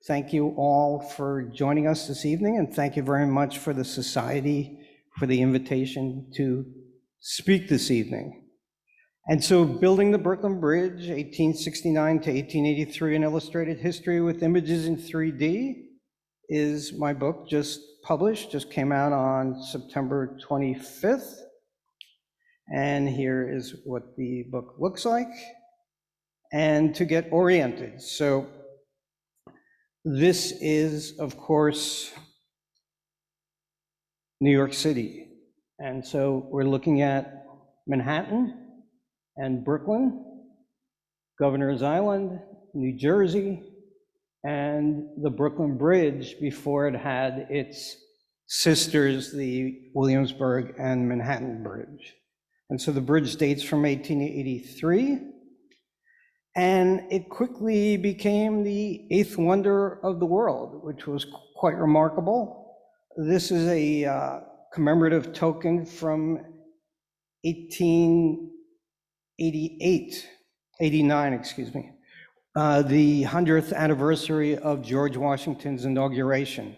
Thank you all for joining us this evening, and thank you very much for the Society for the invitation to speak this evening. And so, Building the Brooklyn Bridge, 1869 to 1883, An Illustrated History with Images in 3D, is my book, just published, just came out on September 25th. And here is what the book looks like. And to get oriented, so this is, of course, New York City. And so we're looking at Manhattan and Brooklyn, Governor's Island, New Jersey, and the Brooklyn Bridge before it had its sisters, the Williamsburg and Manhattan Bridge. And so the bridge dates from 1883. And it quickly became the eighth wonder of the world, which was quite remarkable. This is a commemorative token from 89, excuse me, the 100th anniversary of George Washington's inauguration.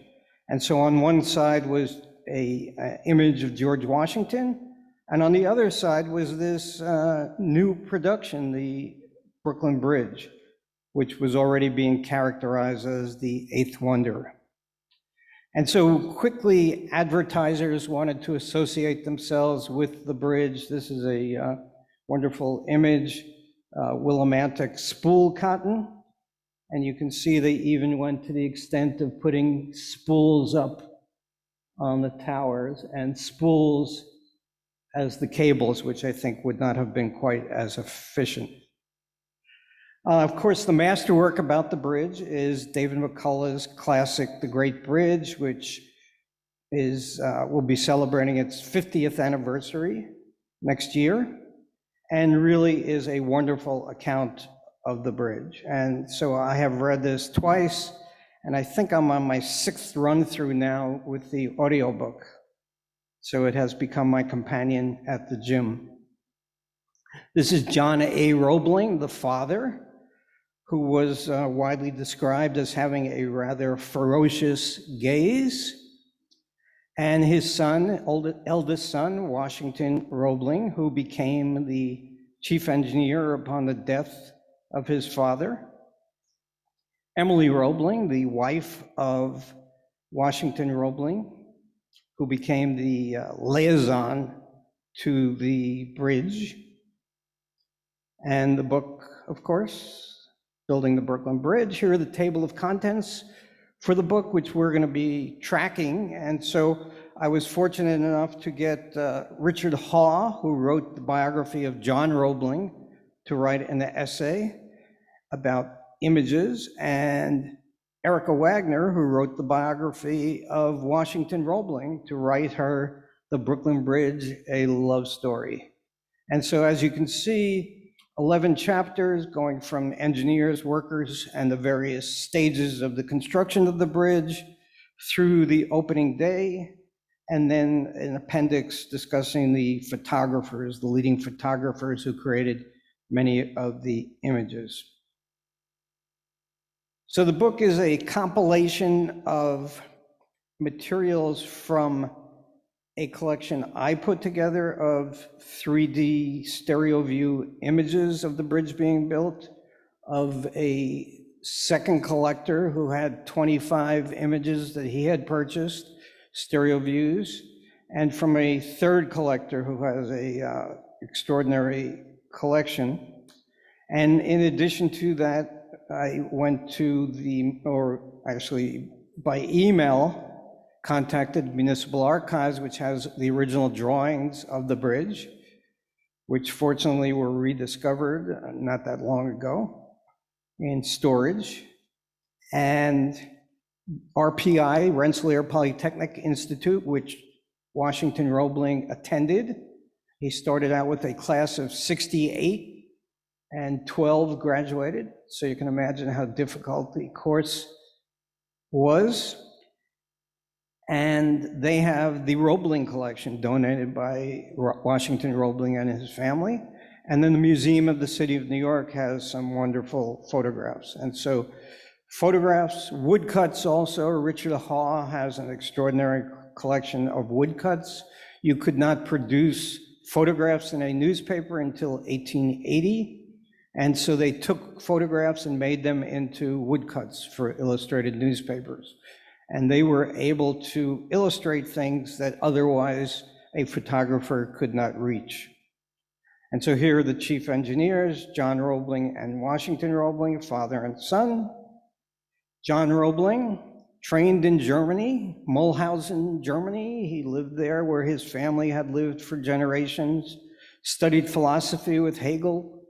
And so on one side was an image of George Washington, and on the other side was this new production, the Brooklyn Bridge, which was already being characterized as the eighth wonder. And so quickly, advertisers wanted to associate themselves with the bridge. This is a wonderful image, Willimantic spool cotton. And you can see they even went to the extent of putting spools up on the towers and spools as the cables, which I think would not have been quite as efficient. Of course, the masterwork about the bridge is David McCullough's classic, The Great Bridge, which is will be celebrating its 50th anniversary next year, and really is a wonderful account of the bridge. And so I have read this twice, and I think I'm on my 6th run through now with the audiobook. So it has become my companion at the gym. This is John A. Roebling, the father, who was widely described as having a rather ferocious gaze, and his son, eldest son, Washington Roebling, who became the chief engineer upon the death of his father. Emily Roebling, the wife of Washington Roebling, who became the liaison to the bridge. And the book, of course, Building the Brooklyn Bridge. Here are the table of contents for the book, which we're going to be tracking. And so I was fortunate enough to get Richard Haw, who wrote the biography of John Roebling, to write an essay about images, and Erica Wagner, who wrote the biography of Washington Roebling, to write her The Brooklyn Bridge, a Love Story. And so as you can see, 11 chapters going from engineers, workers, and the various stages of the construction of the bridge through the opening day, and then an appendix discussing the photographers, the leading photographers who created many of the images. So the book is a compilation of materials from a collection I put together of 3D stereo view images of the bridge being built, of a second collector who had 25 images that he had purchased, stereo views, and from a third collector who has a extraordinary collection. And in addition to that, I went to by email, contacted Municipal Archives, which has the original drawings of the bridge, which fortunately were rediscovered not that long ago in storage. And RPI, Rensselaer Polytechnic Institute, which Washington Roebling attended. He started out with a class of 68 and 12 graduated. So you can imagine how difficult the course was. And they have the Roebling collection donated by Washington Roebling and his family. And then the Museum of the City of New York has some wonderful photographs. And so Photographs, woodcuts also. Richard Haw has an extraordinary collection of woodcuts. You could not produce photographs in a newspaper until 1880. And so they took photographs and made them into woodcuts for illustrated newspapers. And they were able to illustrate things that otherwise a photographer could not reach. And so here are the chief engineers, John Roebling and Washington Roebling, father and son. John Roebling, trained in Germany, Mulhausen, Germany. He lived there where his family had lived for generations, studied philosophy with Hegel,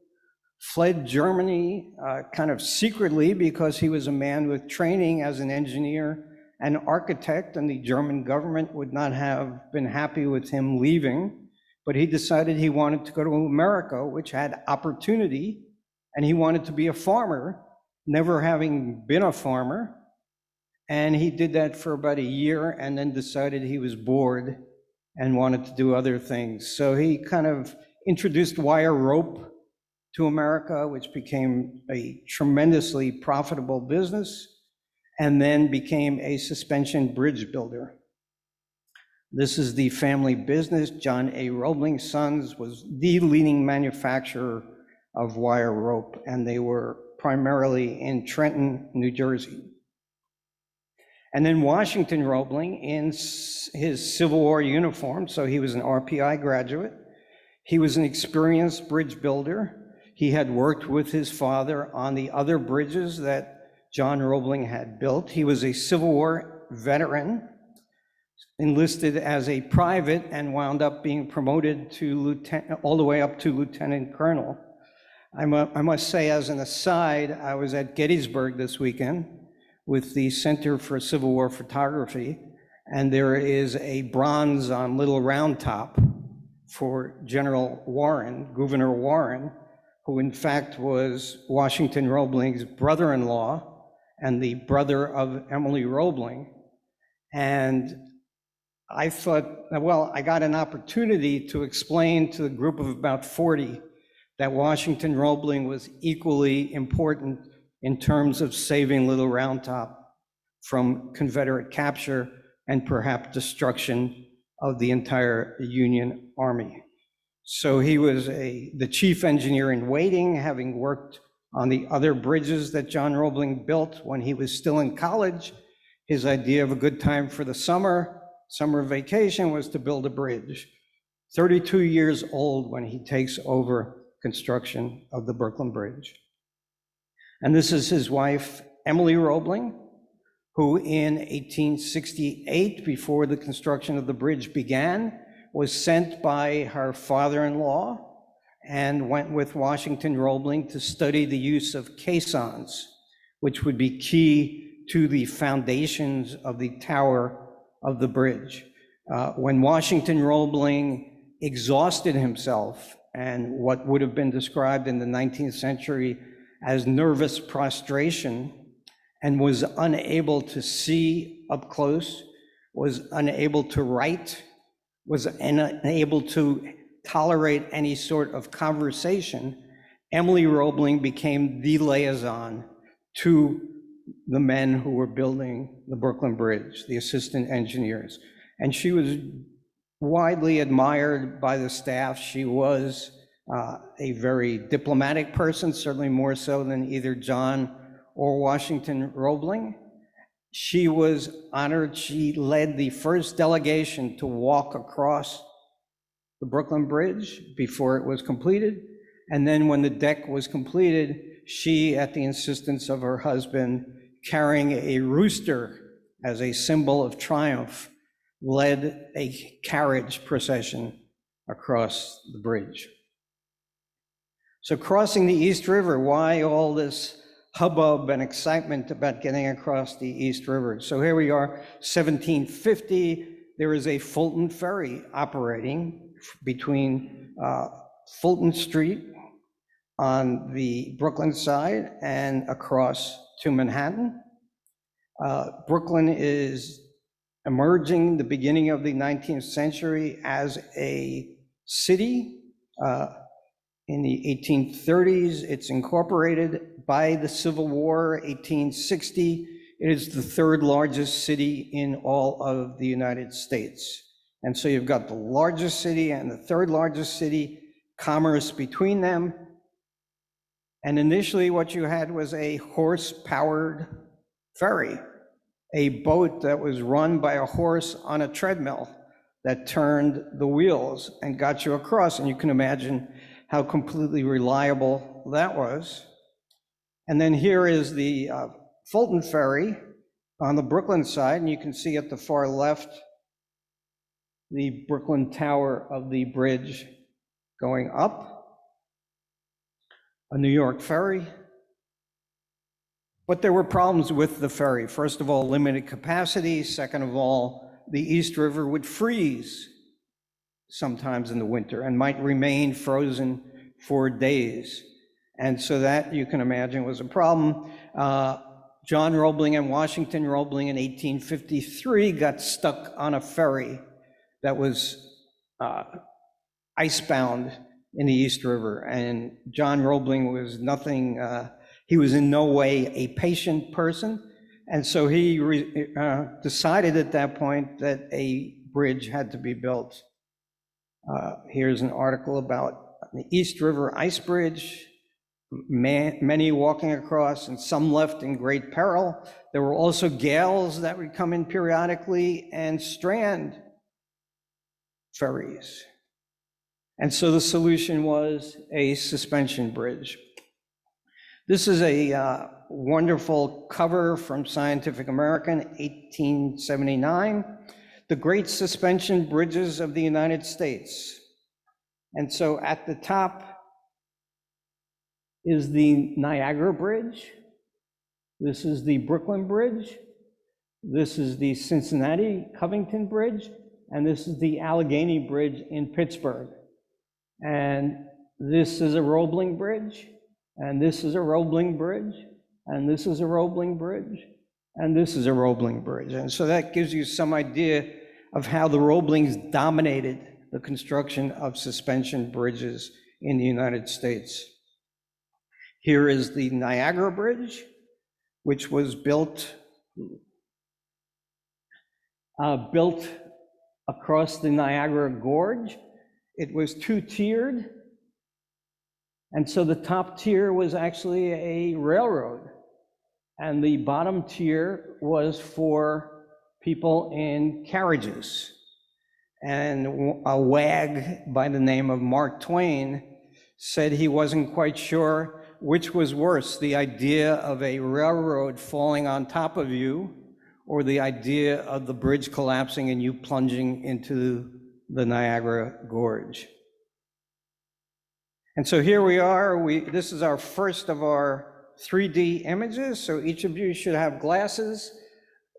fled Germany kind of secretly because he was a man with training as an engineer and architect, and the German government would not have been happy with him leaving. But he decided he wanted to go to America, which had opportunity, and he wanted to be a farmer, never having been a farmer. And he did that for about a year and then decided he was bored and wanted to do other things. So he kind of introduced wire rope to America, which became a tremendously profitable business, and then became a suspension bridge builder. This is the family business. John A. Roebling Sons was the leading manufacturer of wire rope, and they were primarily in Trenton, New Jersey. And then Washington Roebling, in his Civil War uniform, so he was an RPI graduate. He was an experienced bridge builder. He had worked with his father on the other bridges that John Roebling had built. He was a Civil War veteran, enlisted as a private, and wound up being promoted to lieutenant, all the way up to lieutenant colonel. I must say, as an aside, I was at Gettysburg this weekend with the Center for Civil War Photography, and there is a bronze on Little Round Top for General Warren, Gouverneur Warren, who in fact was Washington Roebling's brother-in-law and the brother of Emily Roebling. And I thought, well, I got an opportunity to explain to a group of about 40 that Washington Roebling was equally important in terms of saving Little Round Top from Confederate capture and perhaps destruction of the entire Union Army. So he was the chief engineer in waiting, having worked on the other bridges that John Roebling built when he was still in college. His idea of a good time for the summer vacation was to build a bridge. 32 years old when he takes over construction of the Brooklyn Bridge. And this is his wife, Emily Roebling, who in 1868, before the construction of the bridge began, was sent by her father-in-law and went with Washington Roebling to study the use of caissons, which would be key to the foundations of the tower of the bridge. When Washington Roebling exhausted himself and what would have been described in the 19th century as nervous prostration, and was unable to see up close, was unable to write, was unable to tolerate any sort of conversation, Emily Roebling became the liaison to the men who were building the Brooklyn Bridge, the assistant engineers. And she was widely admired by the staff. She was a very diplomatic person, certainly more so than either John or Washington Roebling. She was honored. She led the first delegation to walk across the Brooklyn Bridge before it was completed. And then when the deck was completed, she, at the insistence of her husband, carrying a rooster as a symbol of triumph, led a carriage procession across the bridge. So crossing the East River, why all this hubbub and excitement about getting across the East River? So here we are, 1750, there is a Fulton ferry operating between Fulton Street on the Brooklyn side and across to Manhattan. Brooklyn is emerging the beginning of the 19th century as a city. In the 1830s, it's incorporated, by the Civil War, 1860, it is the third largest city in all of the United States. And so you've got the largest city and the third largest city, commerce between them. And initially what you had was a horse-powered ferry, a boat that was run by a horse on a treadmill that turned the wheels and got you across. And you can imagine how completely reliable that was. And then here is the Fulton Ferry on the Brooklyn side, and you can see at the far left the Brooklyn Tower of the bridge going up, a New York ferry. But there were problems with the ferry. First of all, limited capacity. Second of all, the East River would freeze sometimes in the winter and might remain frozen for days. And so that, you can imagine, was a problem. John Roebling and Washington Roebling in 1853 got stuck on a ferry that was icebound in the East River. And John Roebling was nothing, he was in no way a patient person. And so he decided at that point that a bridge had to be built. Here's an article about the East River Ice Bridge, many walking across and some left in great peril. There were also gales that would come in periodically and strand ferries. And so the solution was a suspension bridge. This is a wonderful cover from Scientific American, 1879, The Great Suspension Bridges of the United States. And so at the top is the Niagara Bridge. This is the Brooklyn Bridge. This is the Cincinnati Covington Bridge. And this is the Allegheny Bridge in Pittsburgh. And this is a Roebling Bridge. And this is a Roebling Bridge. And this is a Roebling Bridge. And this is a Roebling Bridge. And so that gives you some idea of how the Roeblings dominated the construction of suspension bridges in the United States. Here is the Niagara Bridge, which was built across the Niagara Gorge. It was two-tiered, and so the top tier was actually a railroad, and the bottom tier was for people in carriages. And a wag by the name of Mark Twain said he wasn't quite sure which was worse, the idea of a railroad falling on top of you or the idea of the bridge collapsing and you plunging into the Niagara Gorge. And so here we are. This is our first of our 3D images. So each of you should have glasses.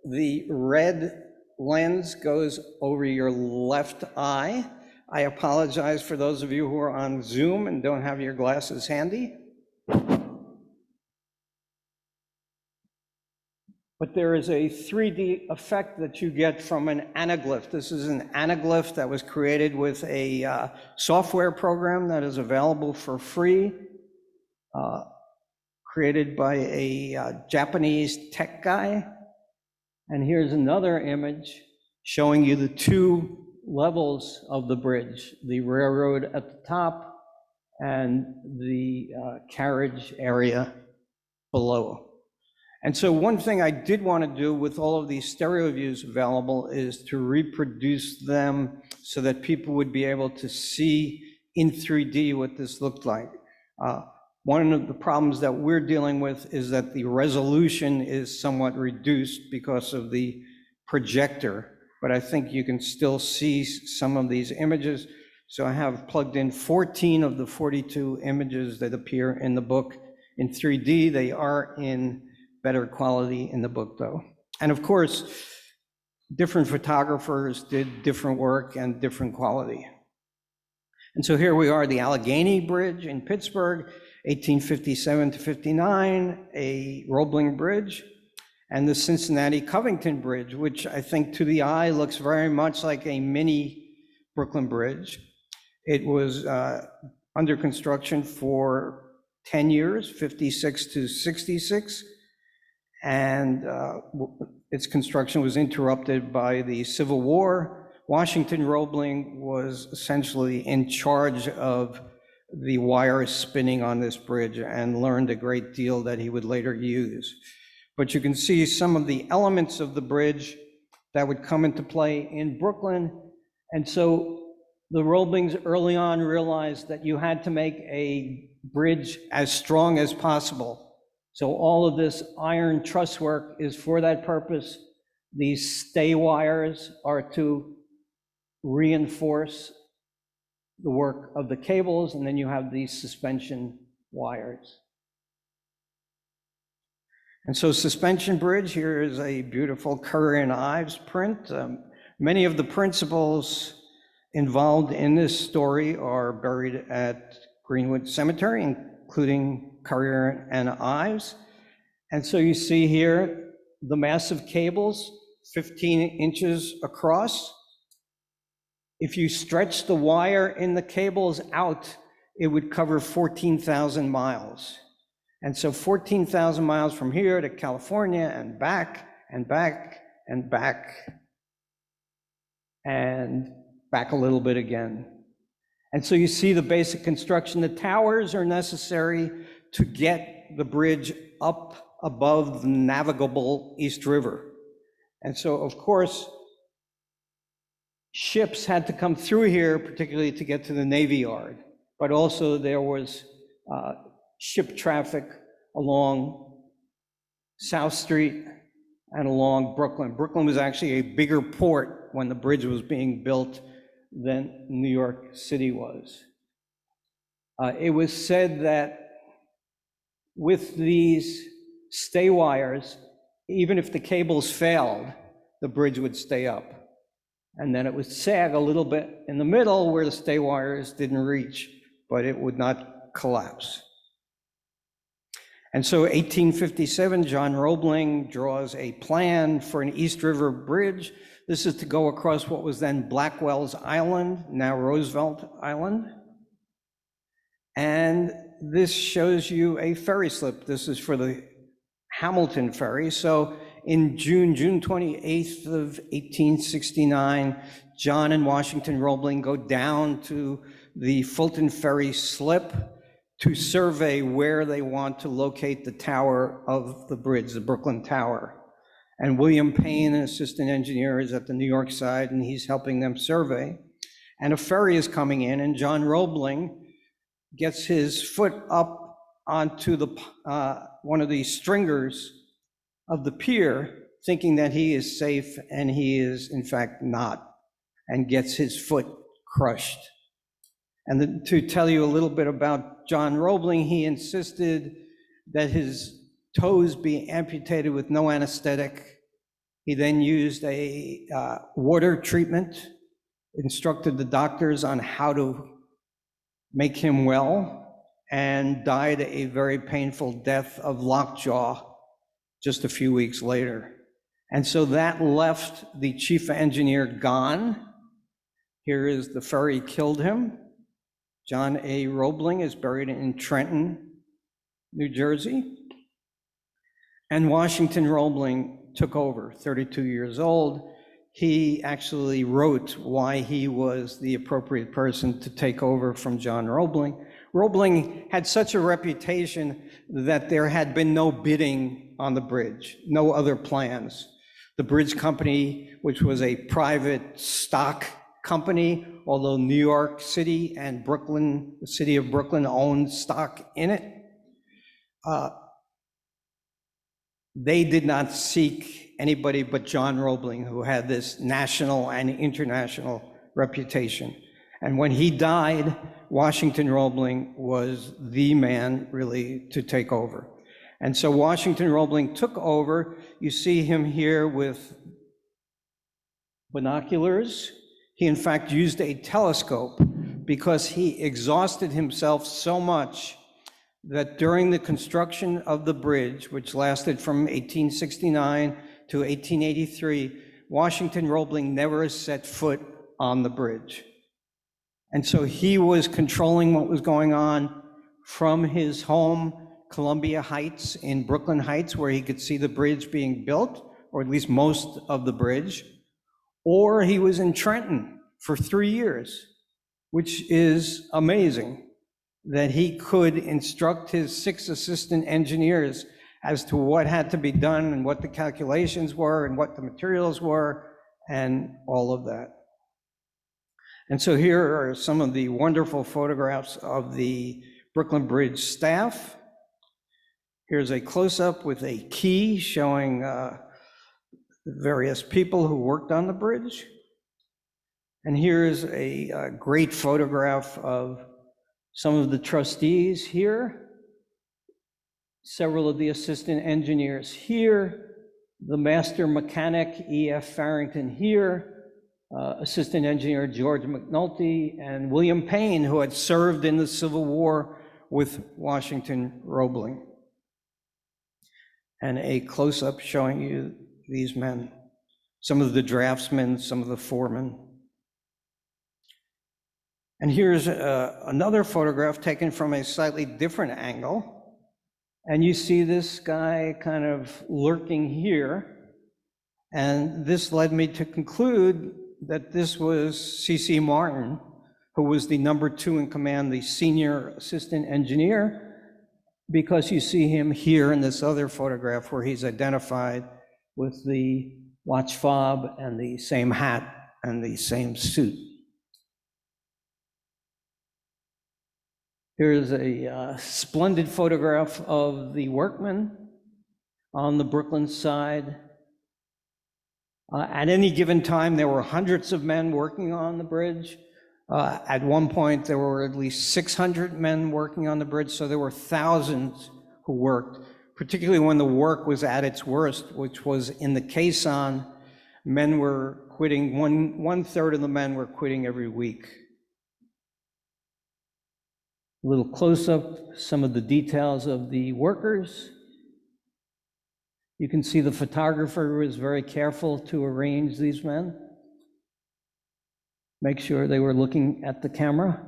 The red lens goes over your left eye. I apologize for those of you who are on Zoom and don't have your glasses handy. But there is a 3D effect that you get from an anaglyph. This is an anaglyph that was created with a software program that is available for free, created by a Japanese tech guy. And here's another image showing you the two levels of the bridge, the railroad at the top and the carriage area below. And so one thing I did want to do with all of these stereo views available is to reproduce them so that people would be able to see in 3D what this looked like. One of the problems that we're dealing with is that the resolution is somewhat reduced because of the projector, but I think you can still see some of these images. So I have plugged in 14 of the 42 images that appear in the book in 3D. They are in better quality in the book though. And of course, different photographers did different work and different quality. And so here we are, the Allegheny Bridge in Pittsburgh, 1857 to 59, a Roebling Bridge, and the Cincinnati Covington Bridge, which I think to the eye looks very much like a mini Brooklyn Bridge. It was under construction for 10 years, 56 to 66, and its construction was interrupted by the Civil War. Washington Roebling was essentially in charge of the wires spinning on this bridge and learned a great deal that he would later use. But you can see some of the elements of the bridge that would come into play in Brooklyn. And so the Roeblings early on realized that you had to make a bridge as strong as possible. So all of this iron truss work is for that purpose. These stay wires are to reinforce the work of the cables, and then you have these suspension wires. And so suspension bridge, here is a beautiful Currier and Ives print. Many of the principals involved in this story are buried at Greenwood Cemetery, including Currier and Ives. And so you see here the massive cables, 15 inches across. If you stretch the wire in the cables out, it would cover 14,000 miles. And so 14,000 miles from here to California and back and back and back and back a little bit again. And so you see the basic construction. The towers are necessary to get the bridge up above the navigable East River. And so, of course, ships had to come through here, particularly to get to the Navy Yard, but also there was ship traffic along South Street and along Brooklyn. Brooklyn was actually a bigger port when the bridge was being built than New York City was. It was said that with these stay wires, even if the cables failed, the bridge would stay up. And then it would sag a little bit in the middle where the stay wires didn't reach, but it would not collapse. And so 1857, John Roebling draws a plan for an East River bridge. This is to go across what was then Blackwell's Island, now Roosevelt Island. And this shows you a ferry slip. This is for the Hamilton ferry. So in June 28th of 1869, John and Washington Roebling go down to the Fulton Ferry slip to survey where they want to locate the tower of the bridge, the Brooklyn Tower. And William Payne, an assistant engineer, is at the New York side, and he's helping them survey. And a ferry is coming in, and John Roebling gets his foot up onto the one of the stringers of the pier, thinking that he is safe, and he is in fact not, and gets his foot crushed. And then, to tell you a little bit about John Roebling, he insisted that his toes be amputated with no anesthetic. He then used a water treatment, instructed the doctors on how to make him well, and died a very painful death of lockjaw just a few weeks later. And so that left the chief engineer gone. Here is the ferry killed him. John A. Roebling is buried in Trenton, New Jersey. And Washington Roebling took over, 32 years old. He actually wrote why he was the appropriate person to take over from John Roebling. Roebling had such a reputation that there had been no bidding on the bridge, no other plans. The bridge company, which was a private stock company, although New York City and Brooklyn, the city of Brooklyn, owned stock in it, they did not seek anybody but John Roebling, who had this national and international reputation. And when he died, Washington Roebling was the man really to take over. And so Washington Roebling took over. You see him here with binoculars. He in fact used a telescope because he exhausted himself so much that during the construction of the bridge, which lasted from 1869 to 1883, Washington Roebling never set foot on the bridge. And so he was controlling what was going on from his home, Columbia Heights in Brooklyn Heights, where he could see the bridge being built, or at least most of the bridge, or he was in Trenton for 3 years, which is amazing that he could instruct his 6 assistant engineers as to what had to be done and what the calculations were and what the materials were and all of that. And so here are some of the wonderful photographs of the Brooklyn Bridge staff. Here's a close-up with a key showing various people who worked on the bridge. And here's a great photograph of some of the trustees here, several of the assistant engineers here, the master mechanic, E.F. Farrington here, assistant engineer George McNulty, and William Payne, who had served in the Civil War with Washington Roebling. And a close-up showing you these men, some of the draftsmen, some of the foremen. And here's another photograph taken from a slightly different angle. And you see this guy kind of lurking here. And this led me to conclude that this was C.C. Martin, who was the number 2 in command, the senior assistant engineer, because you see him here in this other photograph where he's identified with the watch fob and the same hat and the same suit. Here's a splendid photograph of the workmen on the Brooklyn side. At any given time, there were hundreds of men working on the bridge. At one point, there were at least 600 men working on the bridge, so there were thousands who worked, particularly when the work was at its worst, which was in the caisson. Men were quitting, one third of the men were quitting every week. A little close-up, some of the details of the workers. You can see the photographer was very careful to arrange these men. Make sure they were looking at the camera.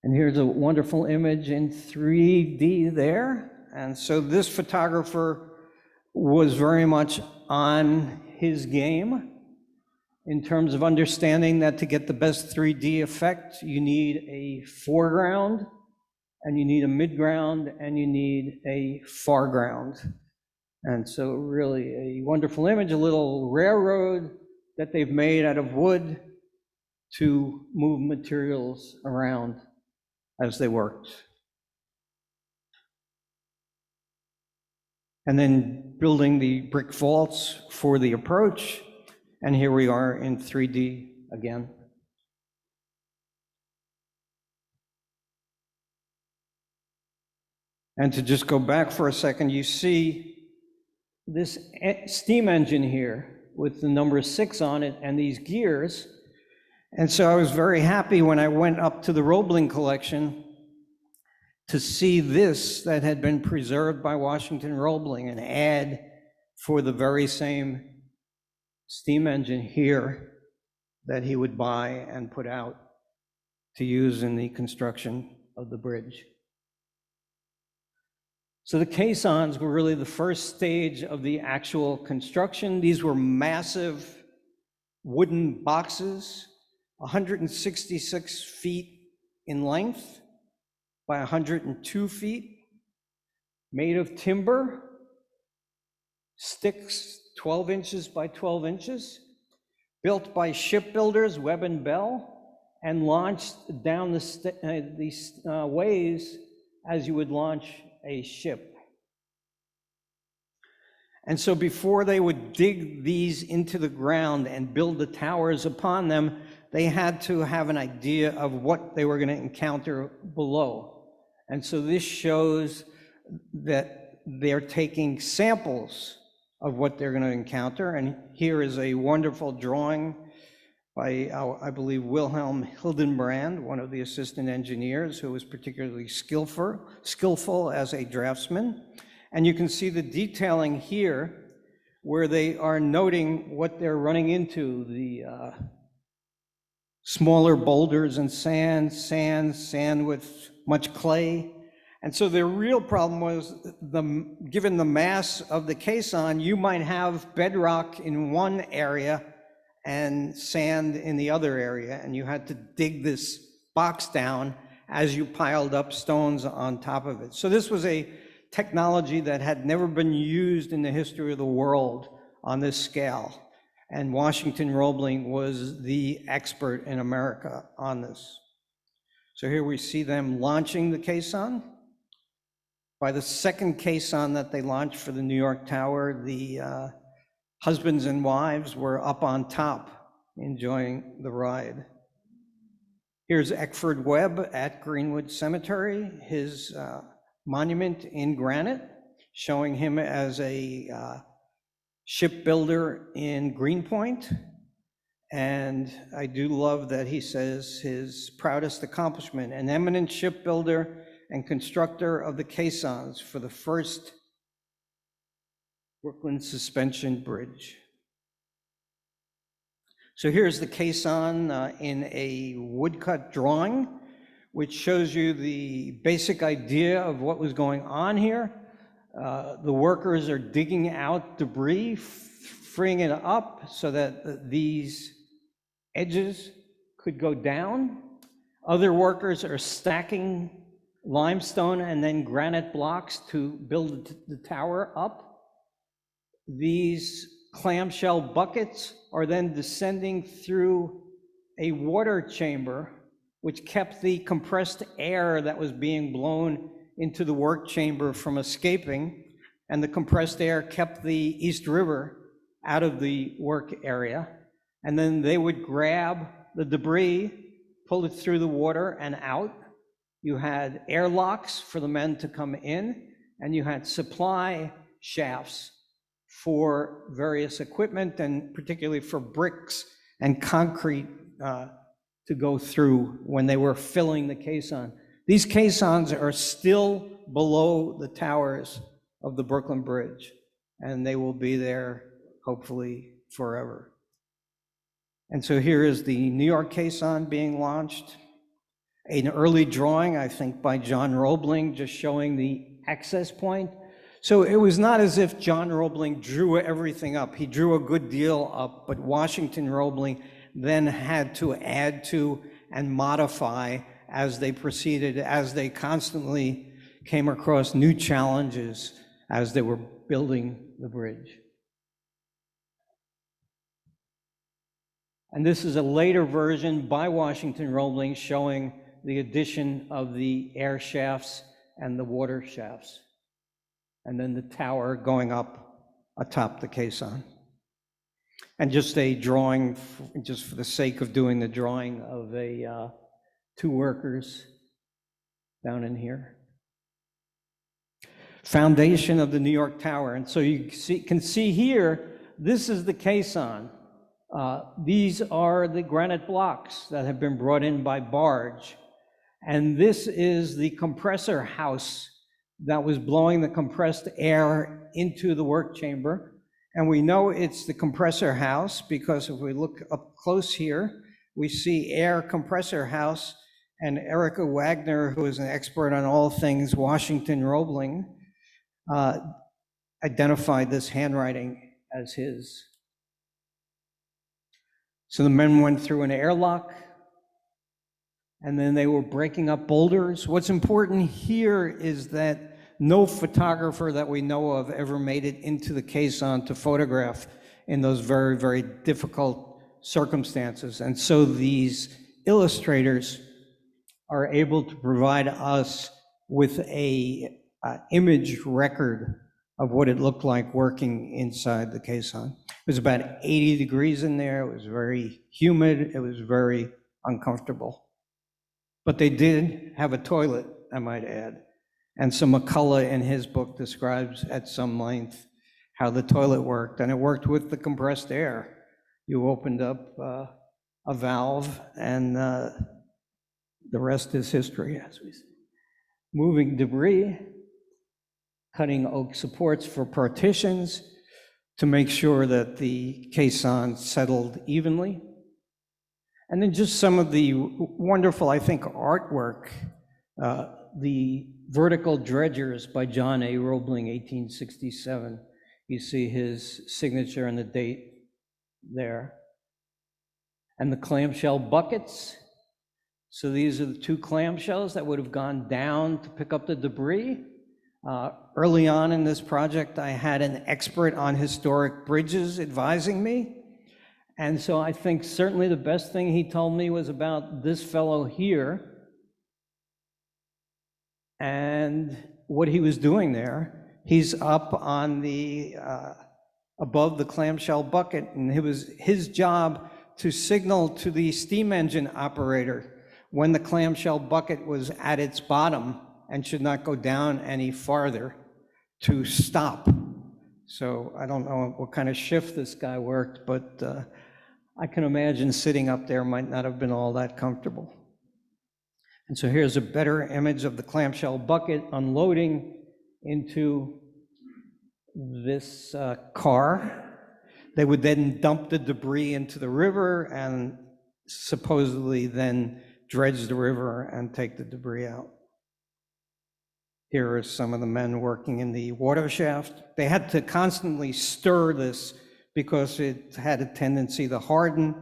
And here's a wonderful image in 3D there. And so this photographer was very much on his game in terms of understanding that to get the best 3D effect, you need a foreground, and you need a midground, and you need a foreground. And so really a wonderful image, a little railroad that they've made out of wood to move materials around as they worked. And then building the brick vaults for the approach. And here we are in 3D again. And to just go back for a second, you see this steam engine here with the number 6 on it and these gears. And so I was very happy when I went up to the Roebling collection to see this that had been preserved by Washington Roebling, an ad for the very same steam engine here that he would buy and put out to use in the construction of the bridge. So the caissons were really the first stage of the actual construction. These were massive wooden boxes, 166 feet in length by 102 feet, made of timber, sticks 12 inches by 12 inches, built by shipbuilders Webb and Bell, and launched down these ways as you would launch a ship. And so before they would dig these into the ground and build the towers upon them, they had to have an idea of what they were going to encounter below. And so this shows that they're taking samples of what they're going to encounter. And here is a wonderful drawing by, I believe, Wilhelm Hildenbrand, one of the assistant engineers who was particularly skillful as a draftsman. And you can see the detailing here where they are noting what they're running into, the smaller boulders and sand with much clay. And so their real problem was, given the mass of the caisson, you might have bedrock in one area and sand in the other area, and you had to dig this box down as you piled up stones on top of it. So this was a technology that had never been used in the history of the world on this scale. And Washington Roebling was the expert in America on this. So here we see them launching the caisson. By the second caisson that they launched for the New York Tower, the husbands and wives were up on top enjoying the ride. Here's Eckford Webb at Greenwood Cemetery, his monument in granite, showing him as a shipbuilder in Greenpoint. And I do love that he says his proudest accomplishment, an eminent shipbuilder and constructor of the caissons for the first Brooklyn Suspension Bridge. So here's the caisson in a woodcut drawing, which shows you the basic idea of what was going on here. The workers are digging out debris, freeing it up so that these edges could go down. Other workers are stacking limestone and then granite blocks to build the tower up. These clamshell buckets are then descending through a water chamber, which kept the compressed air that was being blown into the work chamber from escaping, and the compressed air kept the East River out of the work area. And then they would grab the debris, pull it through the water and out. You had airlocks for the men to come in, and you had supply shafts for various equipment, and particularly for bricks and concrete to go through when they were filling the caisson. These caissons are still below the towers of the Brooklyn Bridge, and they will be there hopefully forever. And so here is the New York caisson being launched. An early drawing, I think, by John Roebling, just showing the access point. So it was not as if John Roebling drew everything up. He drew a good deal up, but Washington Roebling then had to add to and modify as they proceeded, as they constantly came across new challenges as they were building the bridge. And this is a later version by Washington Roebling showing the addition of the air shafts and the water shafts, and then the tower going up atop the caisson. And just a drawing, just for the sake of doing the drawing, of two workers down in here. Foundation of the New York Tower. And so you can see here, this is the caisson. These are the granite blocks that have been brought in by barge. And this is the compressor house that was blowing the compressed air into the work chamber. And we know it's the compressor house because if we look up close here, we see air compressor house, and Erica Wagner, who is an expert on all things Washington Roebling, identified this handwriting as his. So the men went through an airlock, and then they were breaking up boulders. What's important here is that no photographer that we know of ever made it into the caisson to photograph in those very, very difficult circumstances. And so these illustrators are able to provide us with a image record of what it looked like working inside the caisson. It was about 80 degrees in there. It was very humid. It was very uncomfortable. But they did have a toilet, I might add. And so McCullough in his book describes at some length how the toilet worked, and it worked with the compressed air. You opened up a valve, and the rest is history, as we say. Moving debris, cutting oak supports for partitions, to make sure that the caisson settled evenly. And then just some of the wonderful, I think, artwork, the vertical dredgers by John A. Roebling, 1867. You see his signature and the date there. And the clamshell buckets. So these are the two clamshells that would have gone down to pick up the debris. Early on in this project, I had an expert on historic bridges advising me. And so I think certainly the best thing he told me was about this fellow here and what he was doing there. He's up on the, above the clamshell bucket, and it was his job to signal to the steam engine operator when the clamshell bucket was at its bottom and should not go down any farther to stop. So I don't know what kind of shift this guy worked, but I can imagine sitting up there might not have been all that comfortable. And so here's a better image of the clamshell bucket unloading into this car. They would then dump the debris into the river and supposedly then dredge the river and take the debris out. Here are some of the men working in the water shaft. They had to constantly stir this because it had a tendency to harden.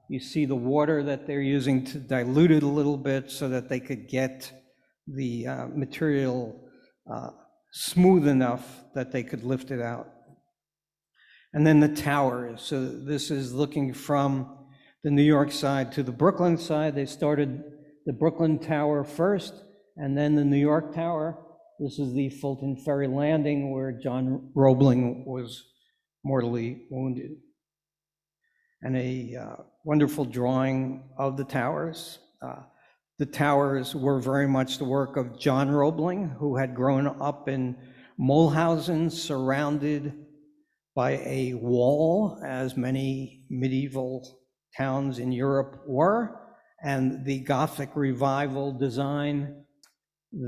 You see the water that they're using to dilute it a little bit so that they could get the material smooth enough that they could lift it out. And then the tower. So this is looking from the New York side to the Brooklyn side. They started the Brooklyn Tower first, and then the New York Tower. This is the Fulton Ferry Landing where John Roebling was mortally wounded. And a wonderful drawing of the towers. The towers were very much the work of John Roebling, who had grown up in Mulhausen, surrounded by a wall, as many medieval towns in Europe were, and the Gothic revival design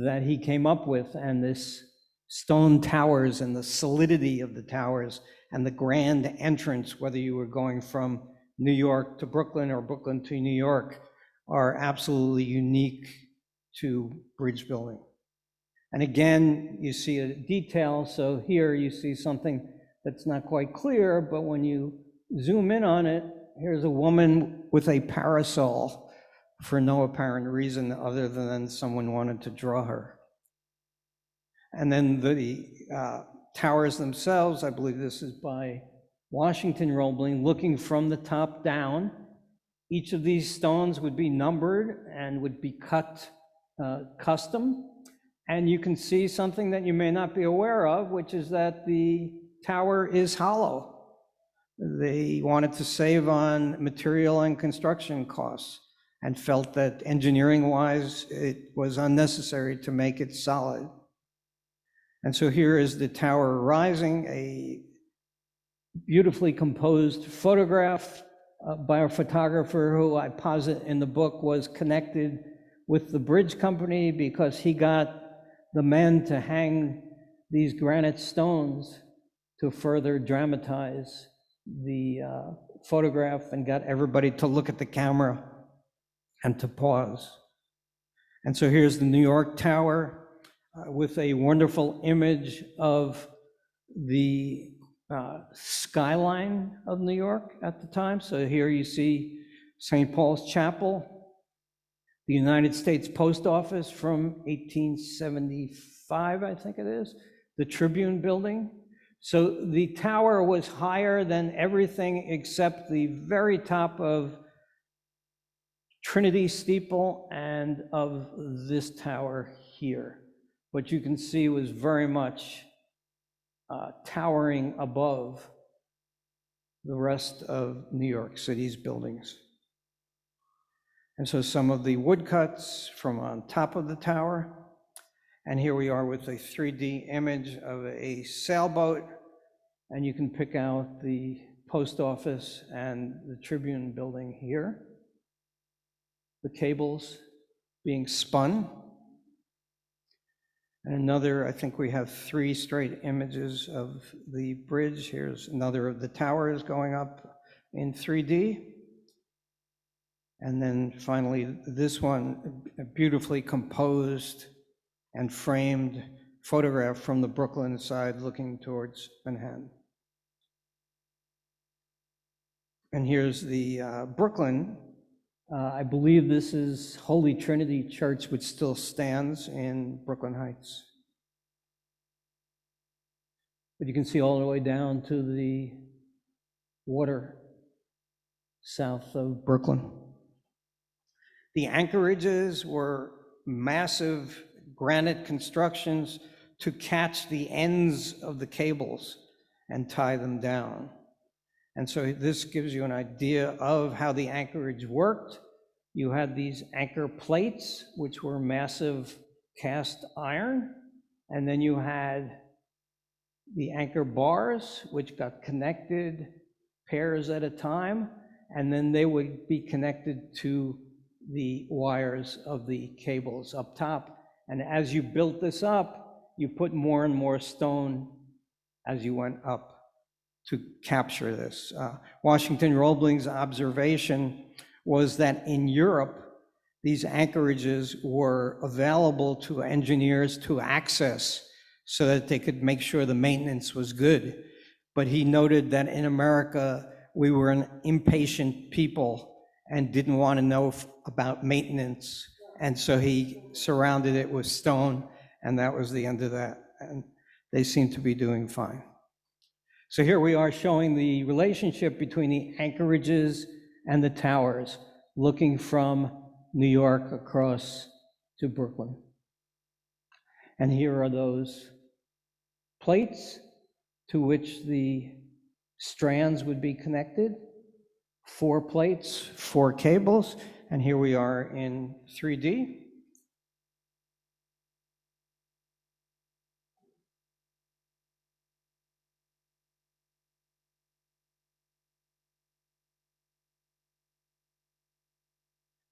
that he came up with, and this stone towers and the solidity of the towers and the grand entrance, whether you were going from New York to Brooklyn or Brooklyn to New York, are absolutely unique to bridge building. And again, you see a detail. So here you see something that's not quite clear, but when you zoom in on it, here's a woman with a parasol for no apparent reason other than someone wanted to draw her. And then the towers themselves, I believe this is by Washington Roebling, looking from the top down. Each of these stones would be numbered and would be cut custom. And you can see something that you may not be aware of, which is that the tower is hollow. They wanted to save on material and construction costs and felt that engineering-wise, it was unnecessary to make it solid. And so here is the tower rising, a beautifully composed photograph by a photographer who I posit in the book was connected with the bridge company because he got the men to hang these granite stones to further dramatize the photograph and got everybody to look at the camera and to pause. And so here's the New York Tower with a wonderful image of the skyline of New York at the time. So here you see St. Paul's Chapel, the United States Post Office from 1875, I think it is, the Tribune Building. So the tower was higher than everything except the very top of Trinity Steeple and of this tower here. What you can see was very much towering above the rest of New York City's buildings. And so some of the woodcuts from on top of the tower. And here we are with a 3D image of a sailboat. And you can pick out the post office and the Tribune building here. The cables being spun. And another, I think we have 3 straight images of the bridge. Here's another of the towers going up in 3D. And then finally, this one, a beautifully composed and framed photograph from the Brooklyn side looking towards Manhattan. And here's the Brooklyn. I believe this is Holy Trinity Church, which still stands in Brooklyn Heights. But you can see all the way down to the water south of Brooklyn. The anchorages were massive granite constructions to catch the ends of the cables and tie them down. And so this gives you an idea of how the anchorage worked. You had these anchor plates, which were massive cast iron, and then you had the anchor bars, which got connected pairs at a time, and then they would be connected to the wires of the cables up top. And as you built this up, you put more and more stone as you went up to capture this. Washington Roebling's observation was that in Europe, these anchorages were available to engineers to access so that they could make sure the maintenance was good. But he noted that in America, we were an impatient people and didn't want to know about maintenance. And so he surrounded it with stone, and that was the end of that. And they seem to be doing fine. So here we are showing the relationship between the anchorages and the towers, looking from New York across to Brooklyn. And here are those plates to which the strands would be connected. 4 plates, 4 cables, and here we are in 3D.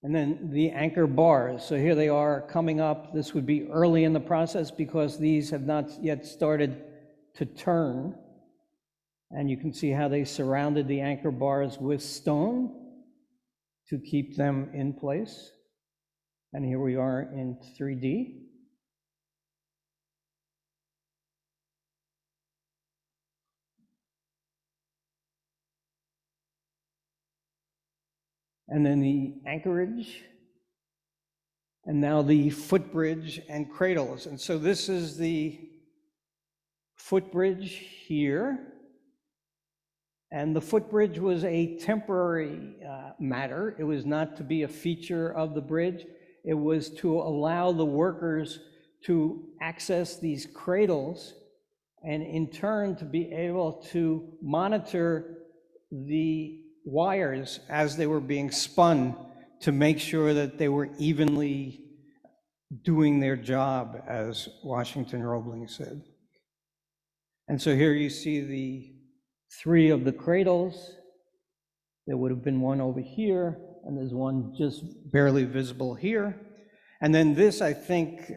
And then the anchor bars. So here they are coming up. This would be early in the process because these have not yet started to turn. And you can see how they surrounded the anchor bars with stone to keep them in place. And here we are in 3D. And then the anchorage, and now the footbridge and cradles. And so this is the footbridge here. And the footbridge was a temporary matter. It was not to be a feature of the bridge. It was to allow the workers to access these cradles and in turn to be able to monitor the wires as they were being spun to make sure that they were evenly doing their job, as Washington Roebling said. And so here you see the 3 of the cradles. There would have been one over here, and there's one just barely visible here. And then this, I think,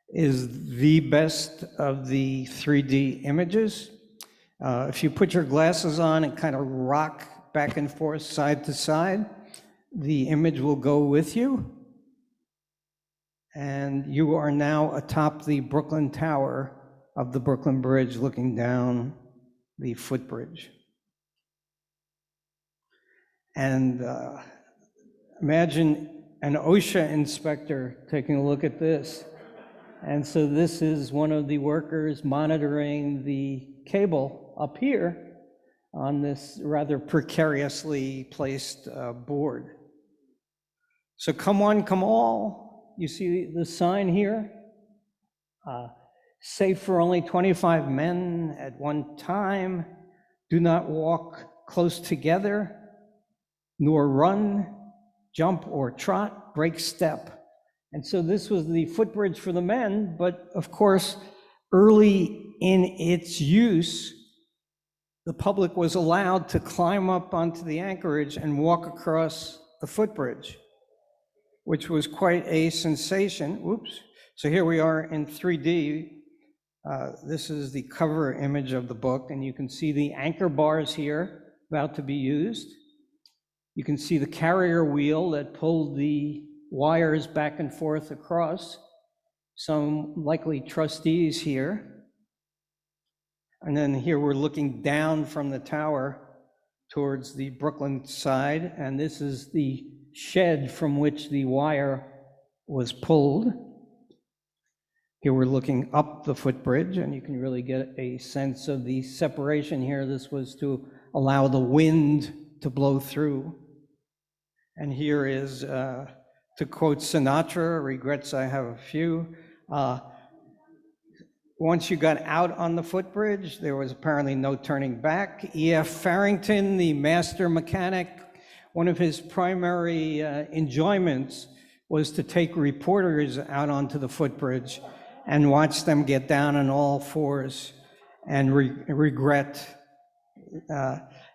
is the best of the 3D images. If you put your glasses on and kind of rock back and forth, side to side, the image will go with you. And you are now atop the Brooklyn Tower of the Brooklyn Bridge, looking down the footbridge. And imagine an OSHA inspector taking a look at this. And so this is one of the workers monitoring the cable up here on this rather precariously placed board. So come one, come all. You see the sign here? Safe for only 25 men at one time. Do not walk close together, nor run, jump, or trot, break step. And so this was the footbridge for the men, but of course, early in its use, the public was allowed to climb up onto the anchorage and walk across the footbridge, which was quite a sensation. Oops. So here we are in 3D. This is the cover image of the book, and you can see the anchor bars here about to be used. You can see the carrier wheel that pulled the wires back and forth across. Some likely trustees here. And then here we're looking down from the tower towards the Brooklyn side, and this is the shed from which the wire was pulled. Here we're looking up the footbridge, and you can really get a sense of the separation here. This was to allow the wind to blow through. And here is, to quote Sinatra, regrets I have a few. Once you got out on the footbridge, there was apparently no turning back. E.F. Farrington, the master mechanic, one of his primary enjoyments was to take reporters out onto the footbridge and watch them get down on all fours and regret.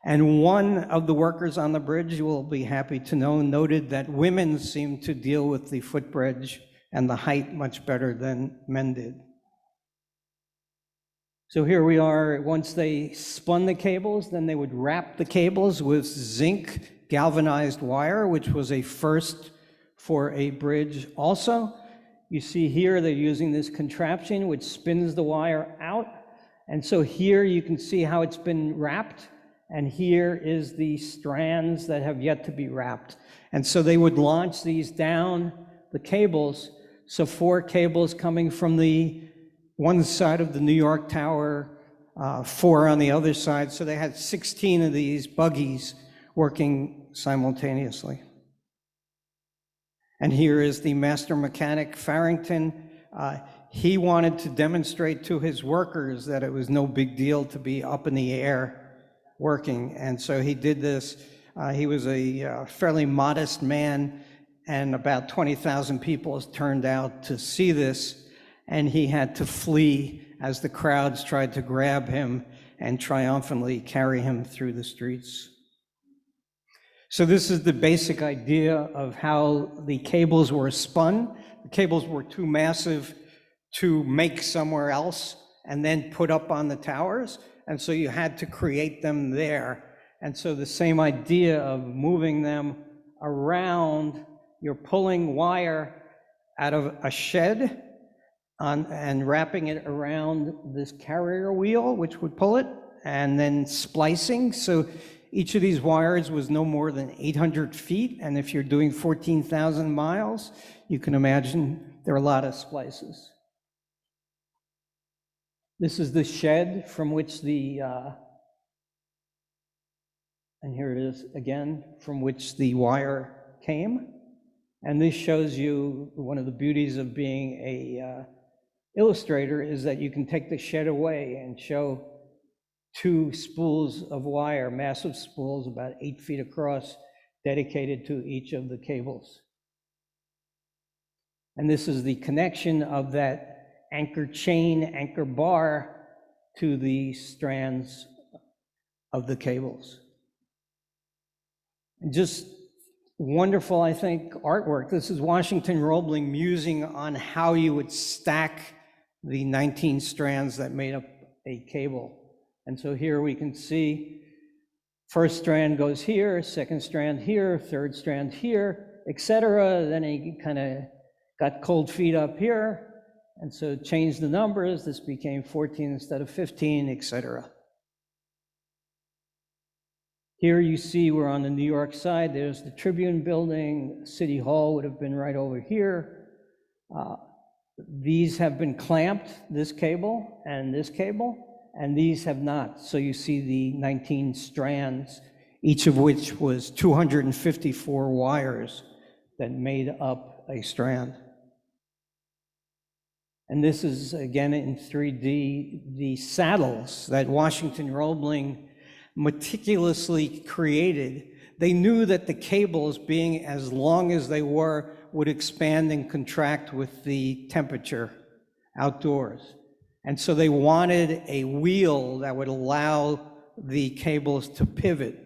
And one of the workers on the bridge, you will be happy to know, noted that women seemed to deal with the footbridge and the height much better than men did. So here we are. Once they spun the cables, then they would wrap the cables with zinc galvanized wire, which was a first for a bridge also. You see here they're using this contraption which spins the wire out. And so here you can see how it's been wrapped. And here is the strands that have yet to be wrapped. And so they would launch these down the cables. So 4 cables coming from the one side of the New York Tower, 4 on the other side. So they had 16 of these buggies working simultaneously. And here is the master mechanic, Farrington. He wanted to demonstrate to his workers that it was no big deal to be up in the air working. And so he did this. He was a fairly modest man, and about 20,000 people turned out to see this. And he had to flee as the crowds tried to grab him and triumphantly carry him through the streets. So this is the basic idea of how the cables were spun. The cables were too massive to make somewhere else and then put up on the towers, and so you had to create them there. And so the same idea of moving them around, you're pulling wire out of a shed and wrapping it around this carrier wheel, which would pull it, and then splicing. So each of these wires was no more than 800 feet, and if you're doing 14,000 miles, you can imagine there are a lot of splices. This is the shed from which the, and here it is again, from which the wire came. And this shows you one of the beauties of being a illustrator is that you can take the shed away and show 2 spools of wire, massive spools about 8 feet across, dedicated to each of the cables. And this is the connection of that anchor chain, anchor bar to the strands of the cables. And just wonderful, I think, artwork. This is Washington Roebling musing on how you would stack the 19 strands that made up a cable. And so here we can see first strand goes here, second strand here, third strand here, etc. Then he kind of got cold feet up here, and so changed the numbers. This became 14 instead of 15, etc. Here you see we're on the New York side. There's the Tribune building. City Hall would have been right over here. These have been clamped, this cable, and these have not. So you see the 19 strands, each of which was 254 wires that made up a strand. And this is, again, in 3D, the saddles that Washington Roebling meticulously created. They knew that the cables, being as long as they were, would expand and contract with the temperature outdoors. And so they wanted a wheel that would allow the cables to pivot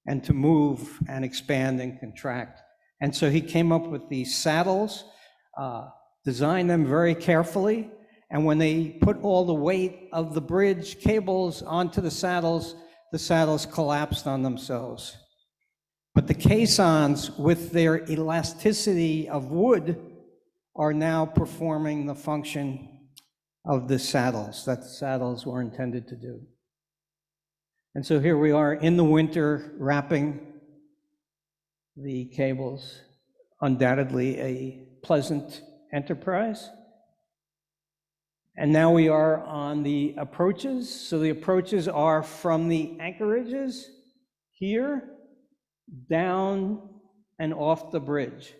and to move and expand and contract. And so he came up with these saddles. designed them very carefully, and when they put all the weight of the bridge cables onto the saddles collapsed on themselves. But the caissons, with their elasticity of wood, are now performing the function of the saddles that the saddles were intended to do. And so here we are in the winter wrapping the cables, undoubtedly a pleasant enterprise. And now we are on the approaches. So the approaches are from the anchorages here down and off the bridge.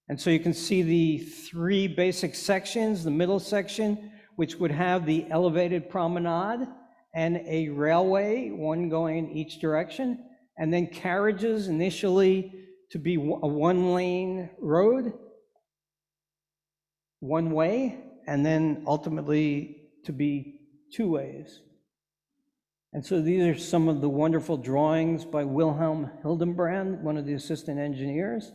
And so you can see the three basic sections, the middle section, which would have the elevated promenade and a railway, one going in each direction, and then carriages initially to be a one-lane road, one way, and then ultimately to be two ways. And so these are some of the wonderful drawings by Wilhelm Hildenbrand, one of the assistant engineers.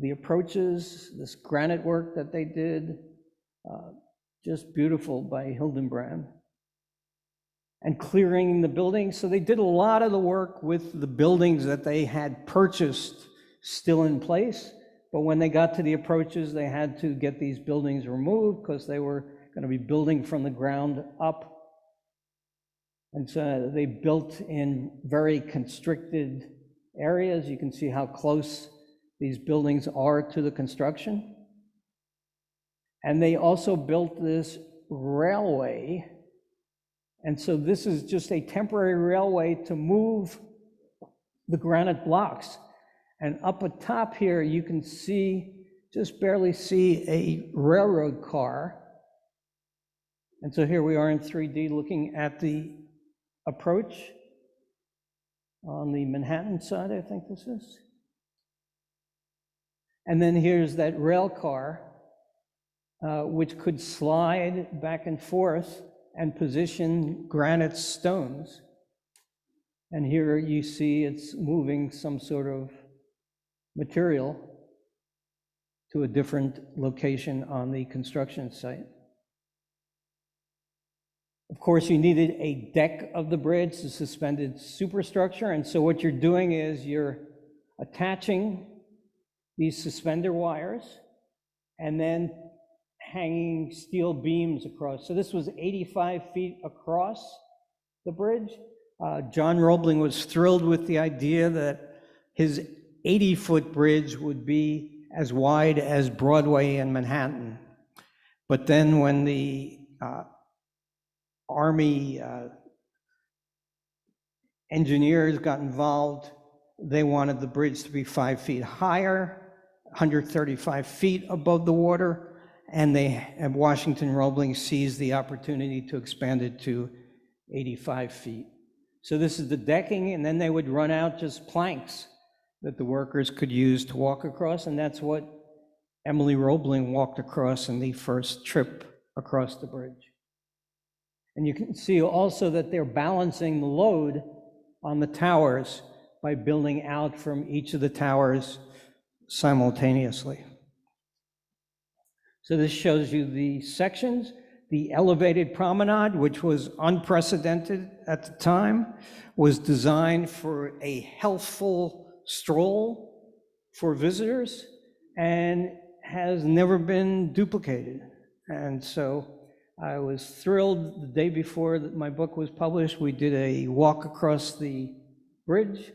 The approaches, this granite work that they did, just beautiful by Hildenbrand. And clearing the buildings. So they did a lot of the work with the buildings that they had purchased still in place. But when they got to the approaches, they had to get these buildings removed because they were going to be building from the ground up. And so they built in very constricted areas. You can see how close these buildings are to the construction. And they also built this railway. And so this is just a temporary railway to move the granite blocks. And up atop here, you can see, just barely see a railroad car. And so here we are in 3D looking at the approach on the Manhattan side, I think this is. And then here's that rail car, which could slide back and forth and position granite stones. And here you see it's moving some sort of material to a different location on the construction site. Of course, you needed a deck of the bridge, the suspended superstructure, and so what you're doing is you're attaching these suspender wires and then hanging steel beams across. So this was 85 feet across the bridge. John Roebling was thrilled with the idea that his 80-foot bridge would be as wide as Broadway in Manhattan. But then when the Army engineers got involved, they wanted the bridge to be 5 feet higher, 135 feet above the water, and Washington Roebling seized the opportunity to expand it to 85 feet. So this is the decking, and then they would run out just planks that the workers could use to walk across, and that's what Emily Roebling walked across in the first trip across the bridge. And you can see also that they're balancing the load on the towers by building out from each of the towers simultaneously. So this shows you the sections. The elevated promenade, which was unprecedented at the time, was designed for a healthful stroll for visitors and has never been duplicated. And so I was thrilled the day before that my book was published. We did a walk across the bridge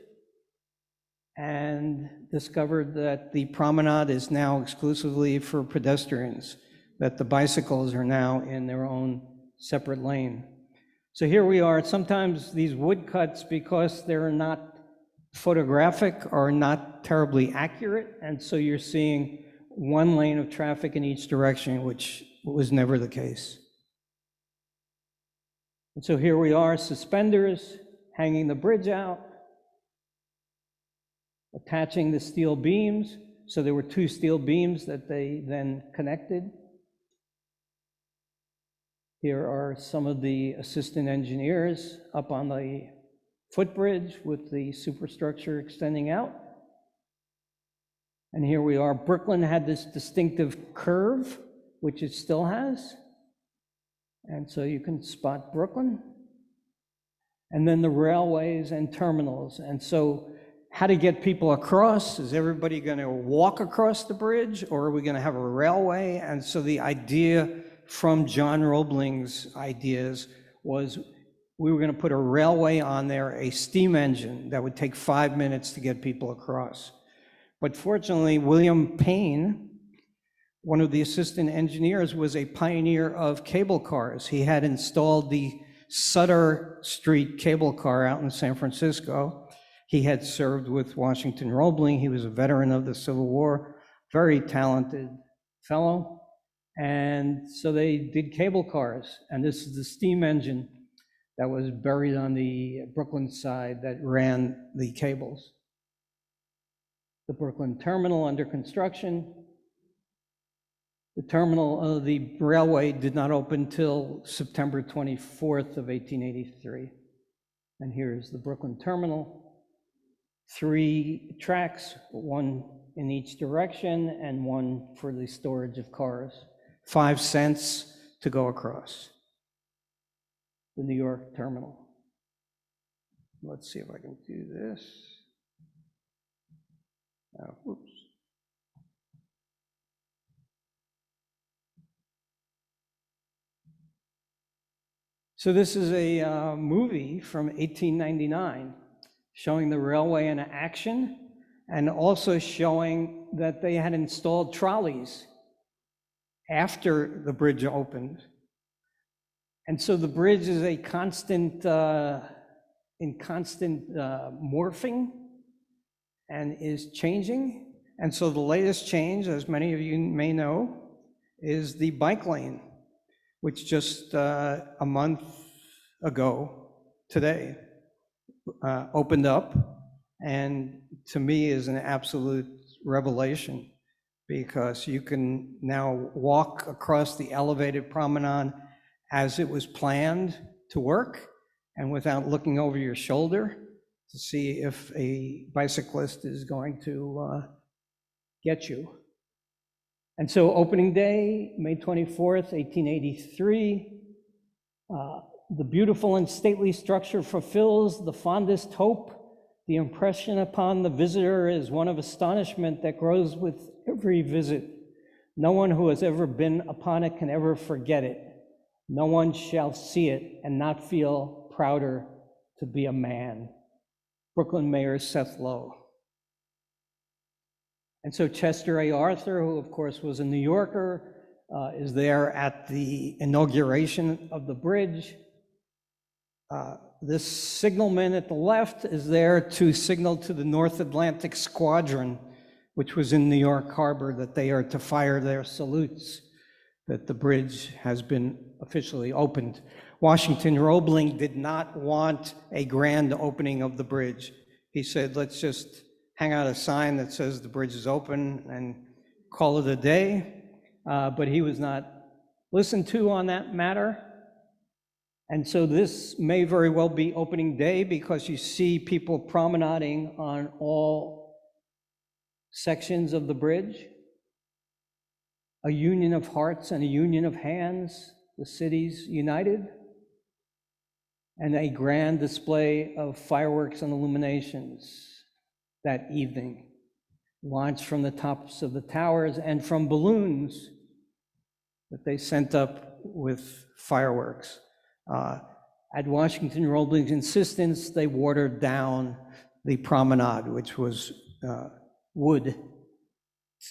and discovered that the promenade is now exclusively for pedestrians, that the bicycles are now in their own separate lane. So here we are. Sometimes these woodcuts, because they're not photographic, are not terribly accurate, and so you're seeing one lane of traffic in each direction, which was never the case. And so here we are, suspenders, hanging the bridge out, attaching the steel beams. So there were two steel beams that they then connected. Here are some of the assistant engineers up on the footbridge with the superstructure extending out. And here we are. Brooklyn had this distinctive curve, which it still has. And so you can spot Brooklyn. And then the railways and terminals. And so how to get people across? Is everybody going to walk across the bridge, or are we going to have a railway? And so the idea from John Roebling's ideas was we were going to put a railway on there, a steam engine that would take 5 minutes to get people across. But fortunately, William Payne, one of the assistant engineers, was a pioneer of cable cars. He had installed the Sutter Street cable car out in San Francisco. He had served with Washington Roebling. He was a veteran of the Civil War, very talented fellow. And so they did cable cars. And this is the steam engine that was buried on the Brooklyn side that ran the cables. The Brooklyn terminal under construction. The terminal, the railway did not open till September 24th of 1883. And here's the Brooklyn terminal. 3 tracks, 1 in each direction and 1 for the storage of cars. 5 cents to go across the New York terminal. Let's see if I can do this. Whoops. So this is a movie from 1899 showing the railway in action, and also showing that they had installed trolleys after the bridge opened. And so the bridge is a constant, morphing and is changing. And so the latest change, as many of you may know, is the bike lane, which just a month ago today opened up, and to me is an absolute revelation, because you can now walk across the elevated promenade as it was planned to work, and without looking over your shoulder to see if a bicyclist is going to get you. And so opening day, May 24th, 1883, the beautiful and stately structure fulfills the fondest hope. The impression upon the visitor is one of astonishment that grows with every visit. No one who has ever been upon it can ever forget it. No one shall see it and not feel prouder to be a man. Brooklyn Mayor Seth Low. And so Chester A. Arthur, who of course was a New Yorker, is there at the inauguration of the bridge. This signalman at the left is there to signal to the North Atlantic Squadron, which was in New York Harbor, that they are to fire their salutes, that the bridge has been officially opened. Washington Roebling did not want a grand opening of the bridge. He said, let's just hang out a sign that says the bridge is open and call it a day. But he was not listened to on that matter. And so this may very well be opening day, because you see people promenading on all sections of the bridge. A union of hearts and a union of hands, the cities united, and a grand display of fireworks and illuminations that evening, launched from the tops of the towers and from balloons that they sent up with fireworks. At Washington Roebling's insistence, they watered down the promenade, which was wood,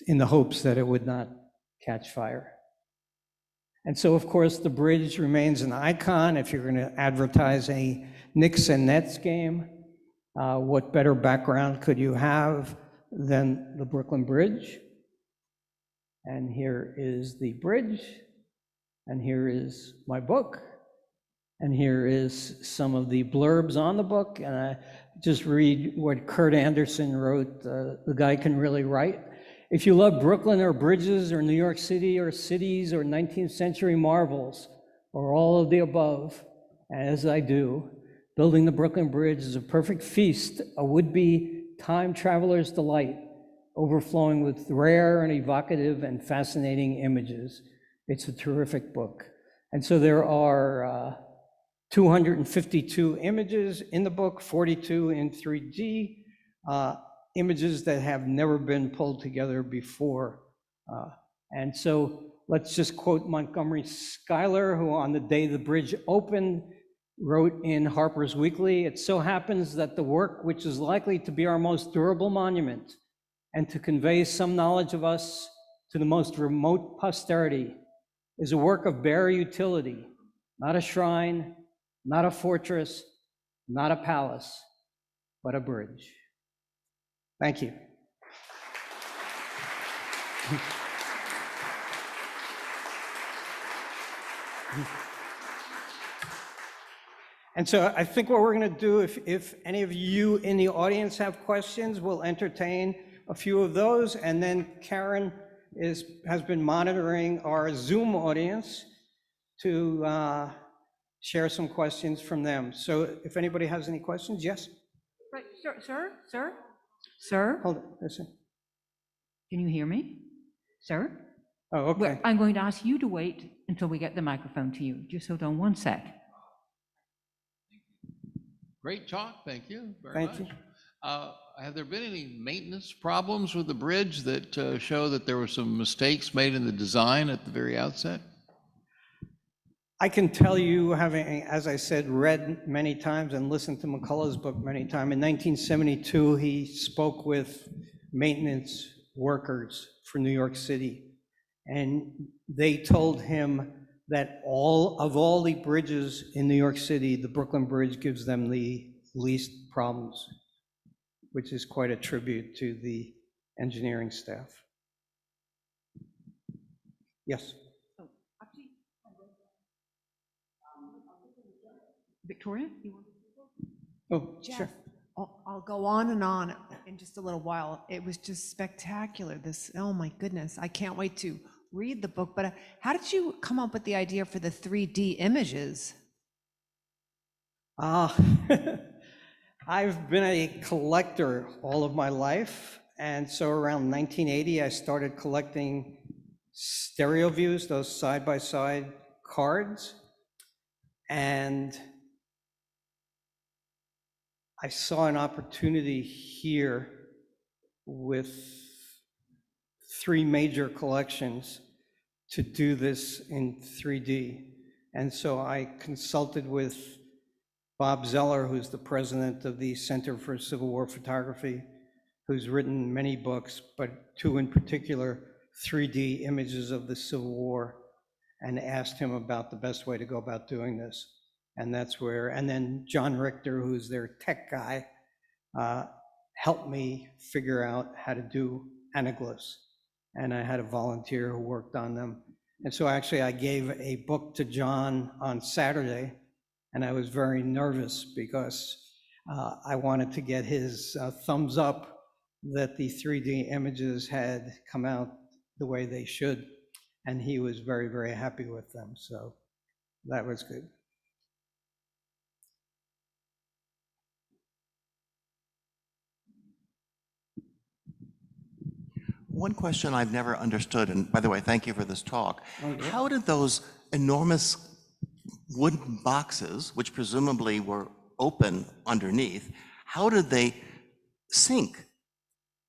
in the hopes that it would not catch fire. And so, of course, the bridge remains an icon. If you're going to advertise a Knicks and Nets game, what better background could you have than the Brooklyn Bridge? And here is the bridge, and here is my book, and here is some of the blurbs on the book. And I just read what Kurt Anderson wrote. The guy can really write. If you love Brooklyn or bridges or New York City or cities or 19th century marvels or all of the above, as I do, building the Brooklyn Bridge is a perfect feast, a would-be time traveler's delight. overflowing with rare and evocative and fascinating images. It's a terrific book. And so there are 252 images in the book, 42 in 3D, images that have never been pulled together before. And so let's just quote Montgomery Schuyler, who on the day the bridge opened, wrote in Harper's Weekly, "It so happens that the work which is likely to be our most durable monument and to convey some knowledge of us to the most remote posterity is a work of bare utility, not a shrine, not a fortress, not a palace, but a bridge." Thank you. And so I think what we're going to do, if any of you in the audience have questions, we'll entertain a few of those. And then Karen has been monitoring our Zoom audience to share some questions from them. So if anybody has any questions, yes? Right, sir? Hold on, listen. Can you hear me? Sir? Oh, okay. Well, I'm going to ask you to wait until we get the microphone to you. Just hold on one sec. Great talk, thank you very Thank much. you. Have there been any maintenance problems with the bridge that show that there were some mistakes made in the design at the very outset? I can tell you, having, as I said, read many times and listened to McCullough's book many times, in 1972, he spoke with maintenance workers for New York City, and they told him that all the bridges in New York City, the Brooklyn Bridge gives them the least problems, which is quite a tribute to the engineering staff. Yes? Victoria, you want Oh, Jeff, sure. I'll go on and on in just a little while. It was just spectacular. Oh my goodness, I can't wait to read the book. But how did you come up with the idea for the 3D images? I've been a collector all of my life. And so around 1980, I started collecting stereo views, those side-by-side cards. And I saw an opportunity here with 3 major collections to do this in 3D. And so I consulted with Bob Zeller, who's the president of the Center for Civil War Photography, who's written many books, but 2 in particular, 3D images of the Civil War, and asked him about the best way to go about doing this. And that's where, and then John Richter, who's their tech guy, helped me figure out how to do anaglyphs. And I had a volunteer who worked on them. And so actually I gave a book to John on Saturday, and I was very nervous because I wanted to get his thumbs up that the 3D images had come out the way they should. And he was very, very happy with them. So that was good. One question I've never understood, and by the way, thank you for this talk. Okay. How did those enormous wooden boxes, which presumably were open underneath, how did they sink?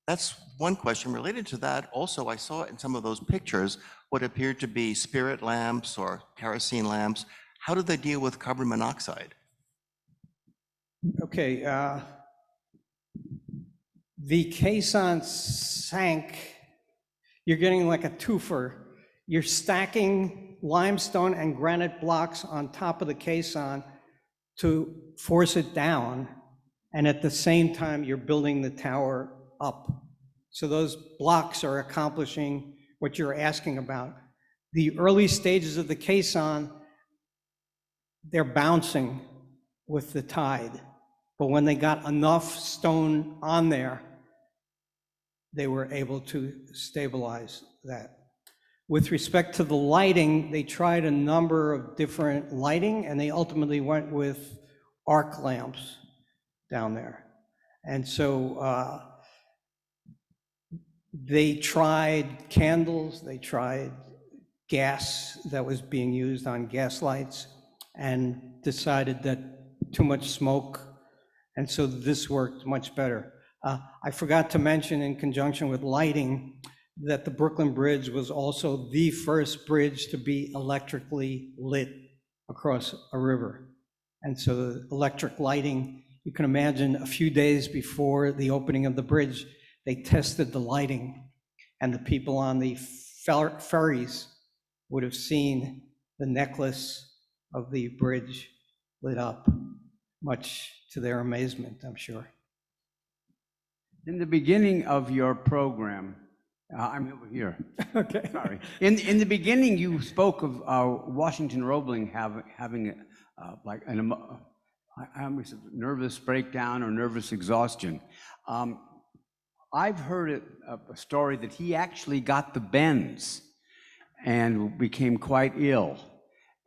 That's one question. Related to that, also, I saw in some of those pictures what appeared to be spirit lamps or kerosene lamps. How did they deal with carbon monoxide? Okay, the caisson sank. You're getting like a twofer. You're stacking limestone and granite blocks on top of the caisson to force it down, and at the same time, you're building the tower up. So those blocks are accomplishing what you're asking about. The early stages of the caisson, they're bouncing with the tide. But when they got enough stone on there, they were able to stabilize that. With respect to the lighting, they tried a number of different lighting, and they ultimately went with arc lamps down there. And so They tried candles, they tried gas that was being used on gas lights, and decided that too much smoke, and so this worked much better. I forgot to mention, in conjunction with lighting, that the Brooklyn Bridge was also the first bridge to be electrically lit across a river. And so the electric lighting, you can imagine a few days before the opening of the bridge, they tested the lighting, and the people on the ferries would have seen the necklace of the bridge lit up, much to their amazement, I'm sure. In the beginning of your program, I'm over here. Okay. Sorry. In the beginning, you spoke of Washington Roebling having like I almost said nervous breakdown or nervous exhaustion. I've heard a story that he actually got the bends and became quite ill.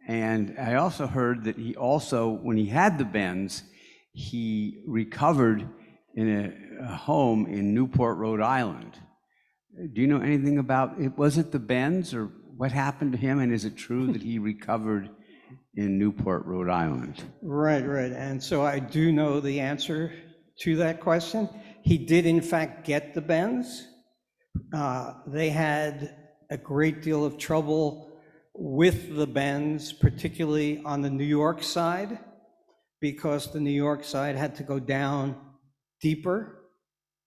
And I also heard that he also, when he had the bends, he recovered in a home in Newport, Rhode Island. Do you know anything about it? Was it the bends, or what happened to him? And is it true that he recovered in Newport, Rhode Island? Right, right. And so I do know the answer to that question. He did, in fact, get the bends. They had a great deal of trouble with the bends, particularly on the New York side, because the New York side had to go down deeper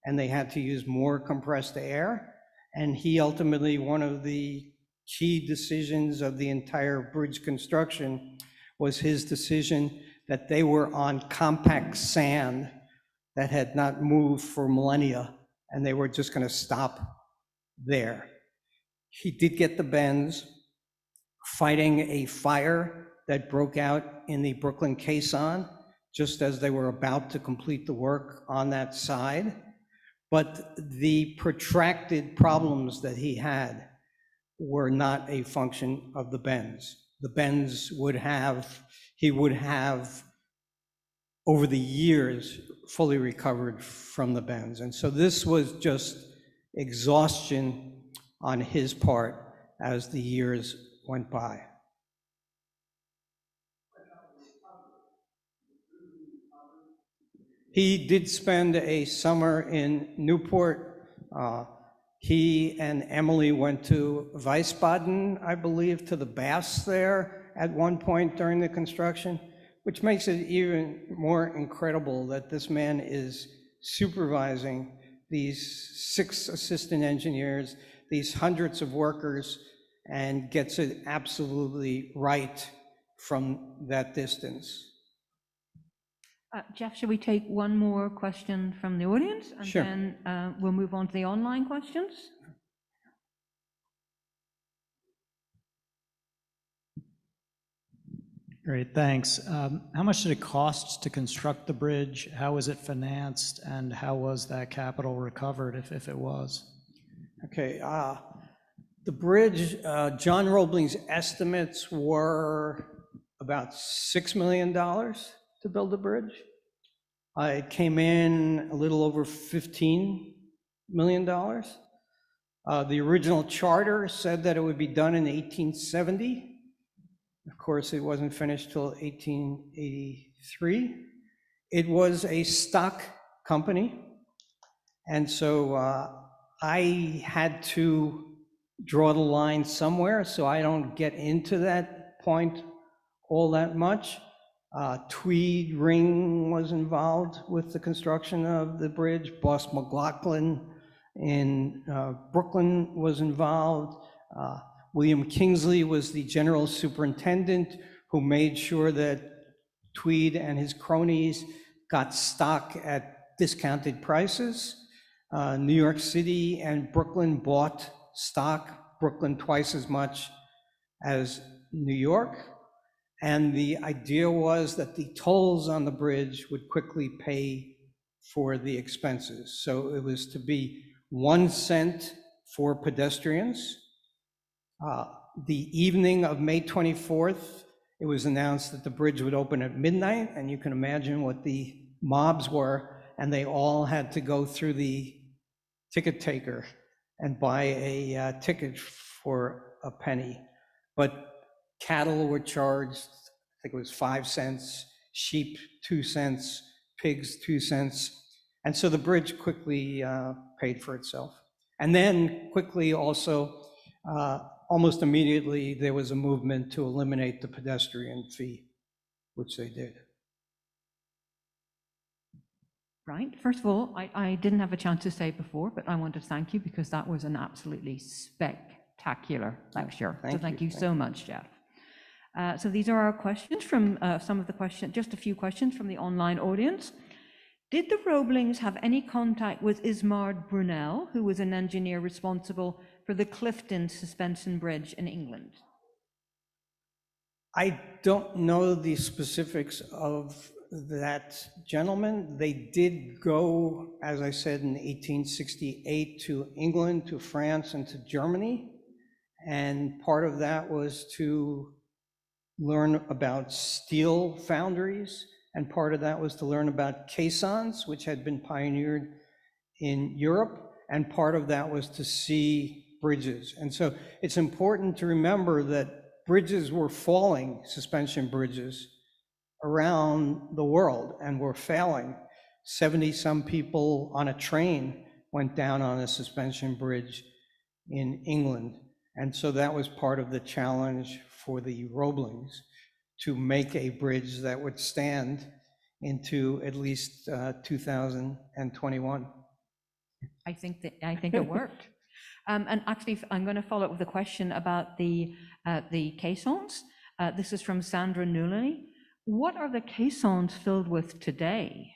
and they had to use more compressed air. And he ultimately, one of the key decisions of the entire bridge construction was his decision that they were on compact sand that had not moved for millennia, and they were just going to stop there. He did get the bends, fighting a fire that broke out in the Brooklyn caisson just as they were about to complete the work on that side. But the protracted problems that he had were not a function of the bends. The bends he would have over the years fully recovered from the bends. And so this was just exhaustion on his part as the years went by. He did spend a summer in Newport. He and Emily went to Wiesbaden, I believe, to the baths there at one point during the construction, which makes it even more incredible that this man is supervising these 6 assistant engineers, these hundreds of workers, and gets it absolutely right from that distance. Jeff, shall we take one more question from the audience? And Sure. then we'll move on to the online questions. Great, thanks. How much did it cost to construct the bridge? How was it financed? And how was that capital recovered, if it was? Okay, the bridge, John Roebling's estimates were about $6 million to build the bridge. It came in a little over $15 million. The original charter said that it would be done in 1870. Of course, it wasn't finished till 1883. It was a stock company, and so I had to draw the line somewhere, so I don't get into that point all that much. Tweed Ring was involved with the construction of the bridge. Boss McLaughlin in Brooklyn was involved. William Kingsley was the general superintendent who made sure that Tweed and his cronies got stock at discounted prices. New York City and Brooklyn bought stock, Brooklyn twice as much as New York. And the idea was that the tolls on the bridge would quickly pay for the expenses. So it was to be 1 cent for pedestrians. The evening of May 24th, it was announced that the bridge would open at midnight, and you can imagine what the mobs were, and they all had to go through the ticket taker and buy a ticket for a penny. But cattle were charged, I think it was 5 cents, sheep 2 cents, pigs 2 cents. And so the bridge quickly paid for itself. And then quickly also, almost immediately, there was a movement to eliminate the pedestrian fee, which they did. Right. First of all, I didn't have a chance to say before, but I want to thank you because that was an absolutely spectacular lecture. So thank you so much, Jeff. So these are our questions from some of the questions, just a few questions from the online audience. Did the Roeblings have any contact with Ismard Brunel, who was an engineer responsible for the Clifton Suspension Bridge in England? I don't know the specifics of that gentleman. They did go, as I said, in 1868 to England, to France, and to Germany. And part of that was to learn about steel foundries, and part of that was to learn about caissons, which had been pioneered in Europe, and part of that was to see bridges. And so it's important to remember that bridges were falling, suspension bridges, around the world, and were failing. 70-some people on a train went down on a suspension bridge in England. And so that was part of the challenge for the Roeblings, to make a bridge that would stand into at least 2021. I think it worked. And actually, I'm going to follow up with a question about the caissons. This is from Sandra Newley. What are the caissons filled with today?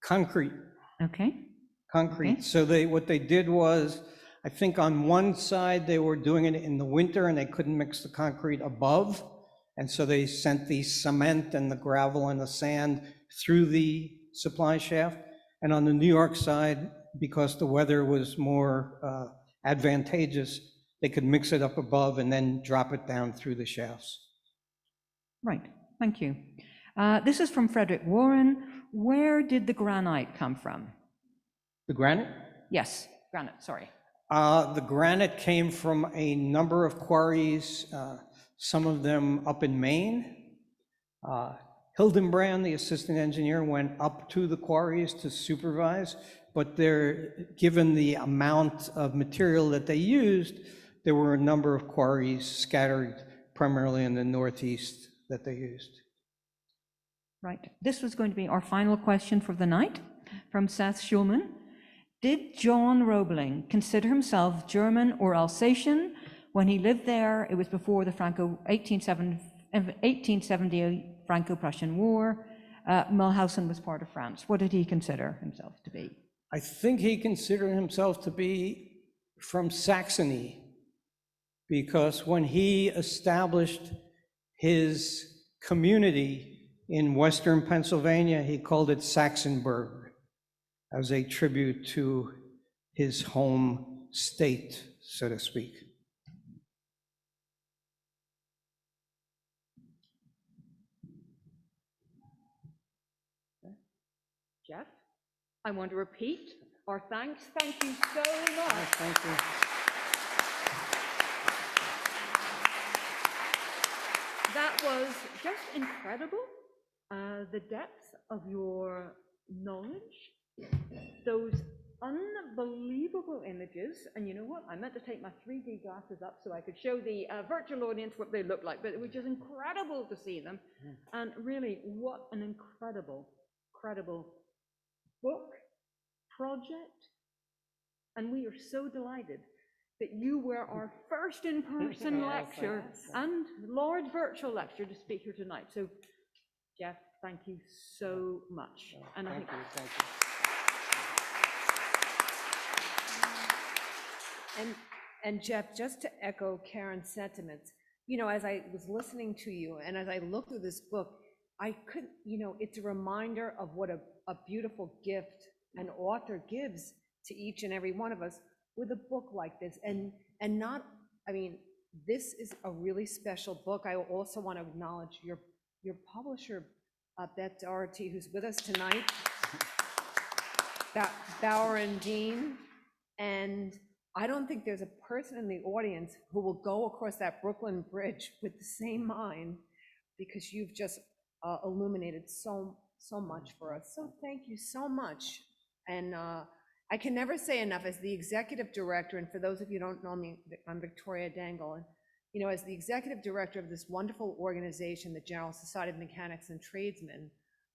Concrete. Okay. Concrete. Okay. So what they did was, I think on one side they were doing it in the winter and they couldn't mix the concrete above. And so they sent the cement and the gravel and the sand through the supply shaft. And on the New York side, because the weather was more advantageous, they could mix it up above and then drop it down through the shafts. Right. Thank you. This is from Frederick Warren. Where did the granite come from? The granite? Yes, granite, sorry. The granite came from a number of quarries, some of them up in Maine. Hildenbrand, the assistant engineer, went up to the quarries to supervise, but given the amount of material that they used, there were a number of quarries scattered primarily in the Northeast that they used. Right. This was going to be our final question for the night from Seth Schulman. Did John Roebling consider himself German or Alsatian when he lived there? It was before the 1870 Franco-Prussian War. Mulhausen was part of France. What did he consider himself to be? I think he considered himself to be from Saxony, because when he established his community in Western Pennsylvania, he called it Saxonburg, as a tribute to his home state, so to speak. Jeff, I want to repeat our thanks. Thank you so much. Thank you. That was just incredible. The depth of your knowledge, those unbelievable images. And you know what? I meant to take my 3D glasses up so I could show the virtual audience what they look like, but it was just incredible to see them. And really, what an incredible book, project. And we are so delighted that you were our first in-person lecture and large virtual lecture to speak here tonight. So, Jeff, thank you so much. And I think Thank you. And Jeff, just to echo Karen's sentiments, you know, as I was listening to you and as I looked through this book, I could, you know, it's a reminder of what a beautiful gift an author gives to each and every one of us with a book like this. And not, I mean, this is a really special book. I also want to acknowledge your publisher, Beth Doherty, who's with us tonight, Bauer and Dean, and I don't think there's a person in the audience who will go across that Brooklyn Bridge with the same mind, because you've just illuminated so much for us. So thank you so much. And I can never say enough, as the executive director, and for those of you who don't know me, I'm Victoria Dangle, and you know, as the executive director of this wonderful organization, the General Society of Mechanics and Tradesmen,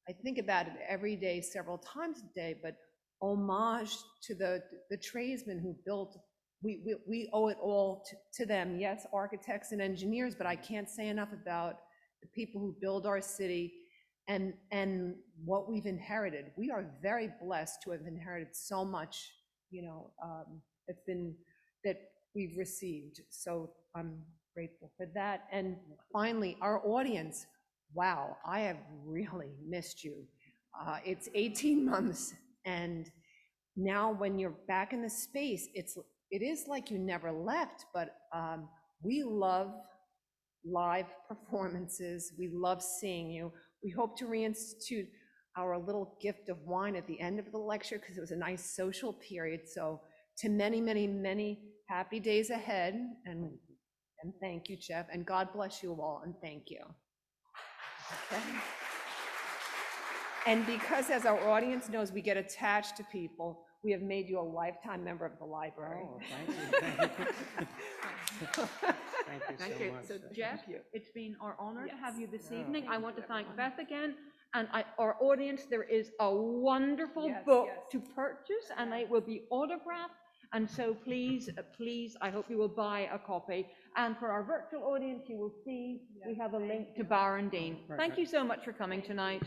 I think about it every day, several times a day, but homage to the tradesmen who built, we owe it all to them. Yes, architects and engineers, but I can't say enough about the people who build our city and what we've inherited. We are very blessed to have inherited so much, you know, that we've received. So I'm grateful for that. And finally, our audience, wow, I have really missed you. It's 18 months, and now when you're back in the space, it is like you never left, but we love live performances. We love seeing you. We hope to reinstitute our little gift of wine at the end of the lecture, because it was a nice social period. So to many, many, many happy days ahead, and thank you, Jeff, and God bless you all, and thank you. Okay. And because, as our audience knows, we get attached to people, we have made you a lifetime member of the library. Oh, thank you. Thank you so much. So Jeff, it's been our honor to have you this Yes. evening. I want to thank Beth again, and our audience. There is a wonderful Yes, book yes. to purchase, and it will be autographed. And so please, I hope you will buy a copy. And for our virtual audience, you will see we have a link to Bauer and Dean. Thank you so much for coming tonight.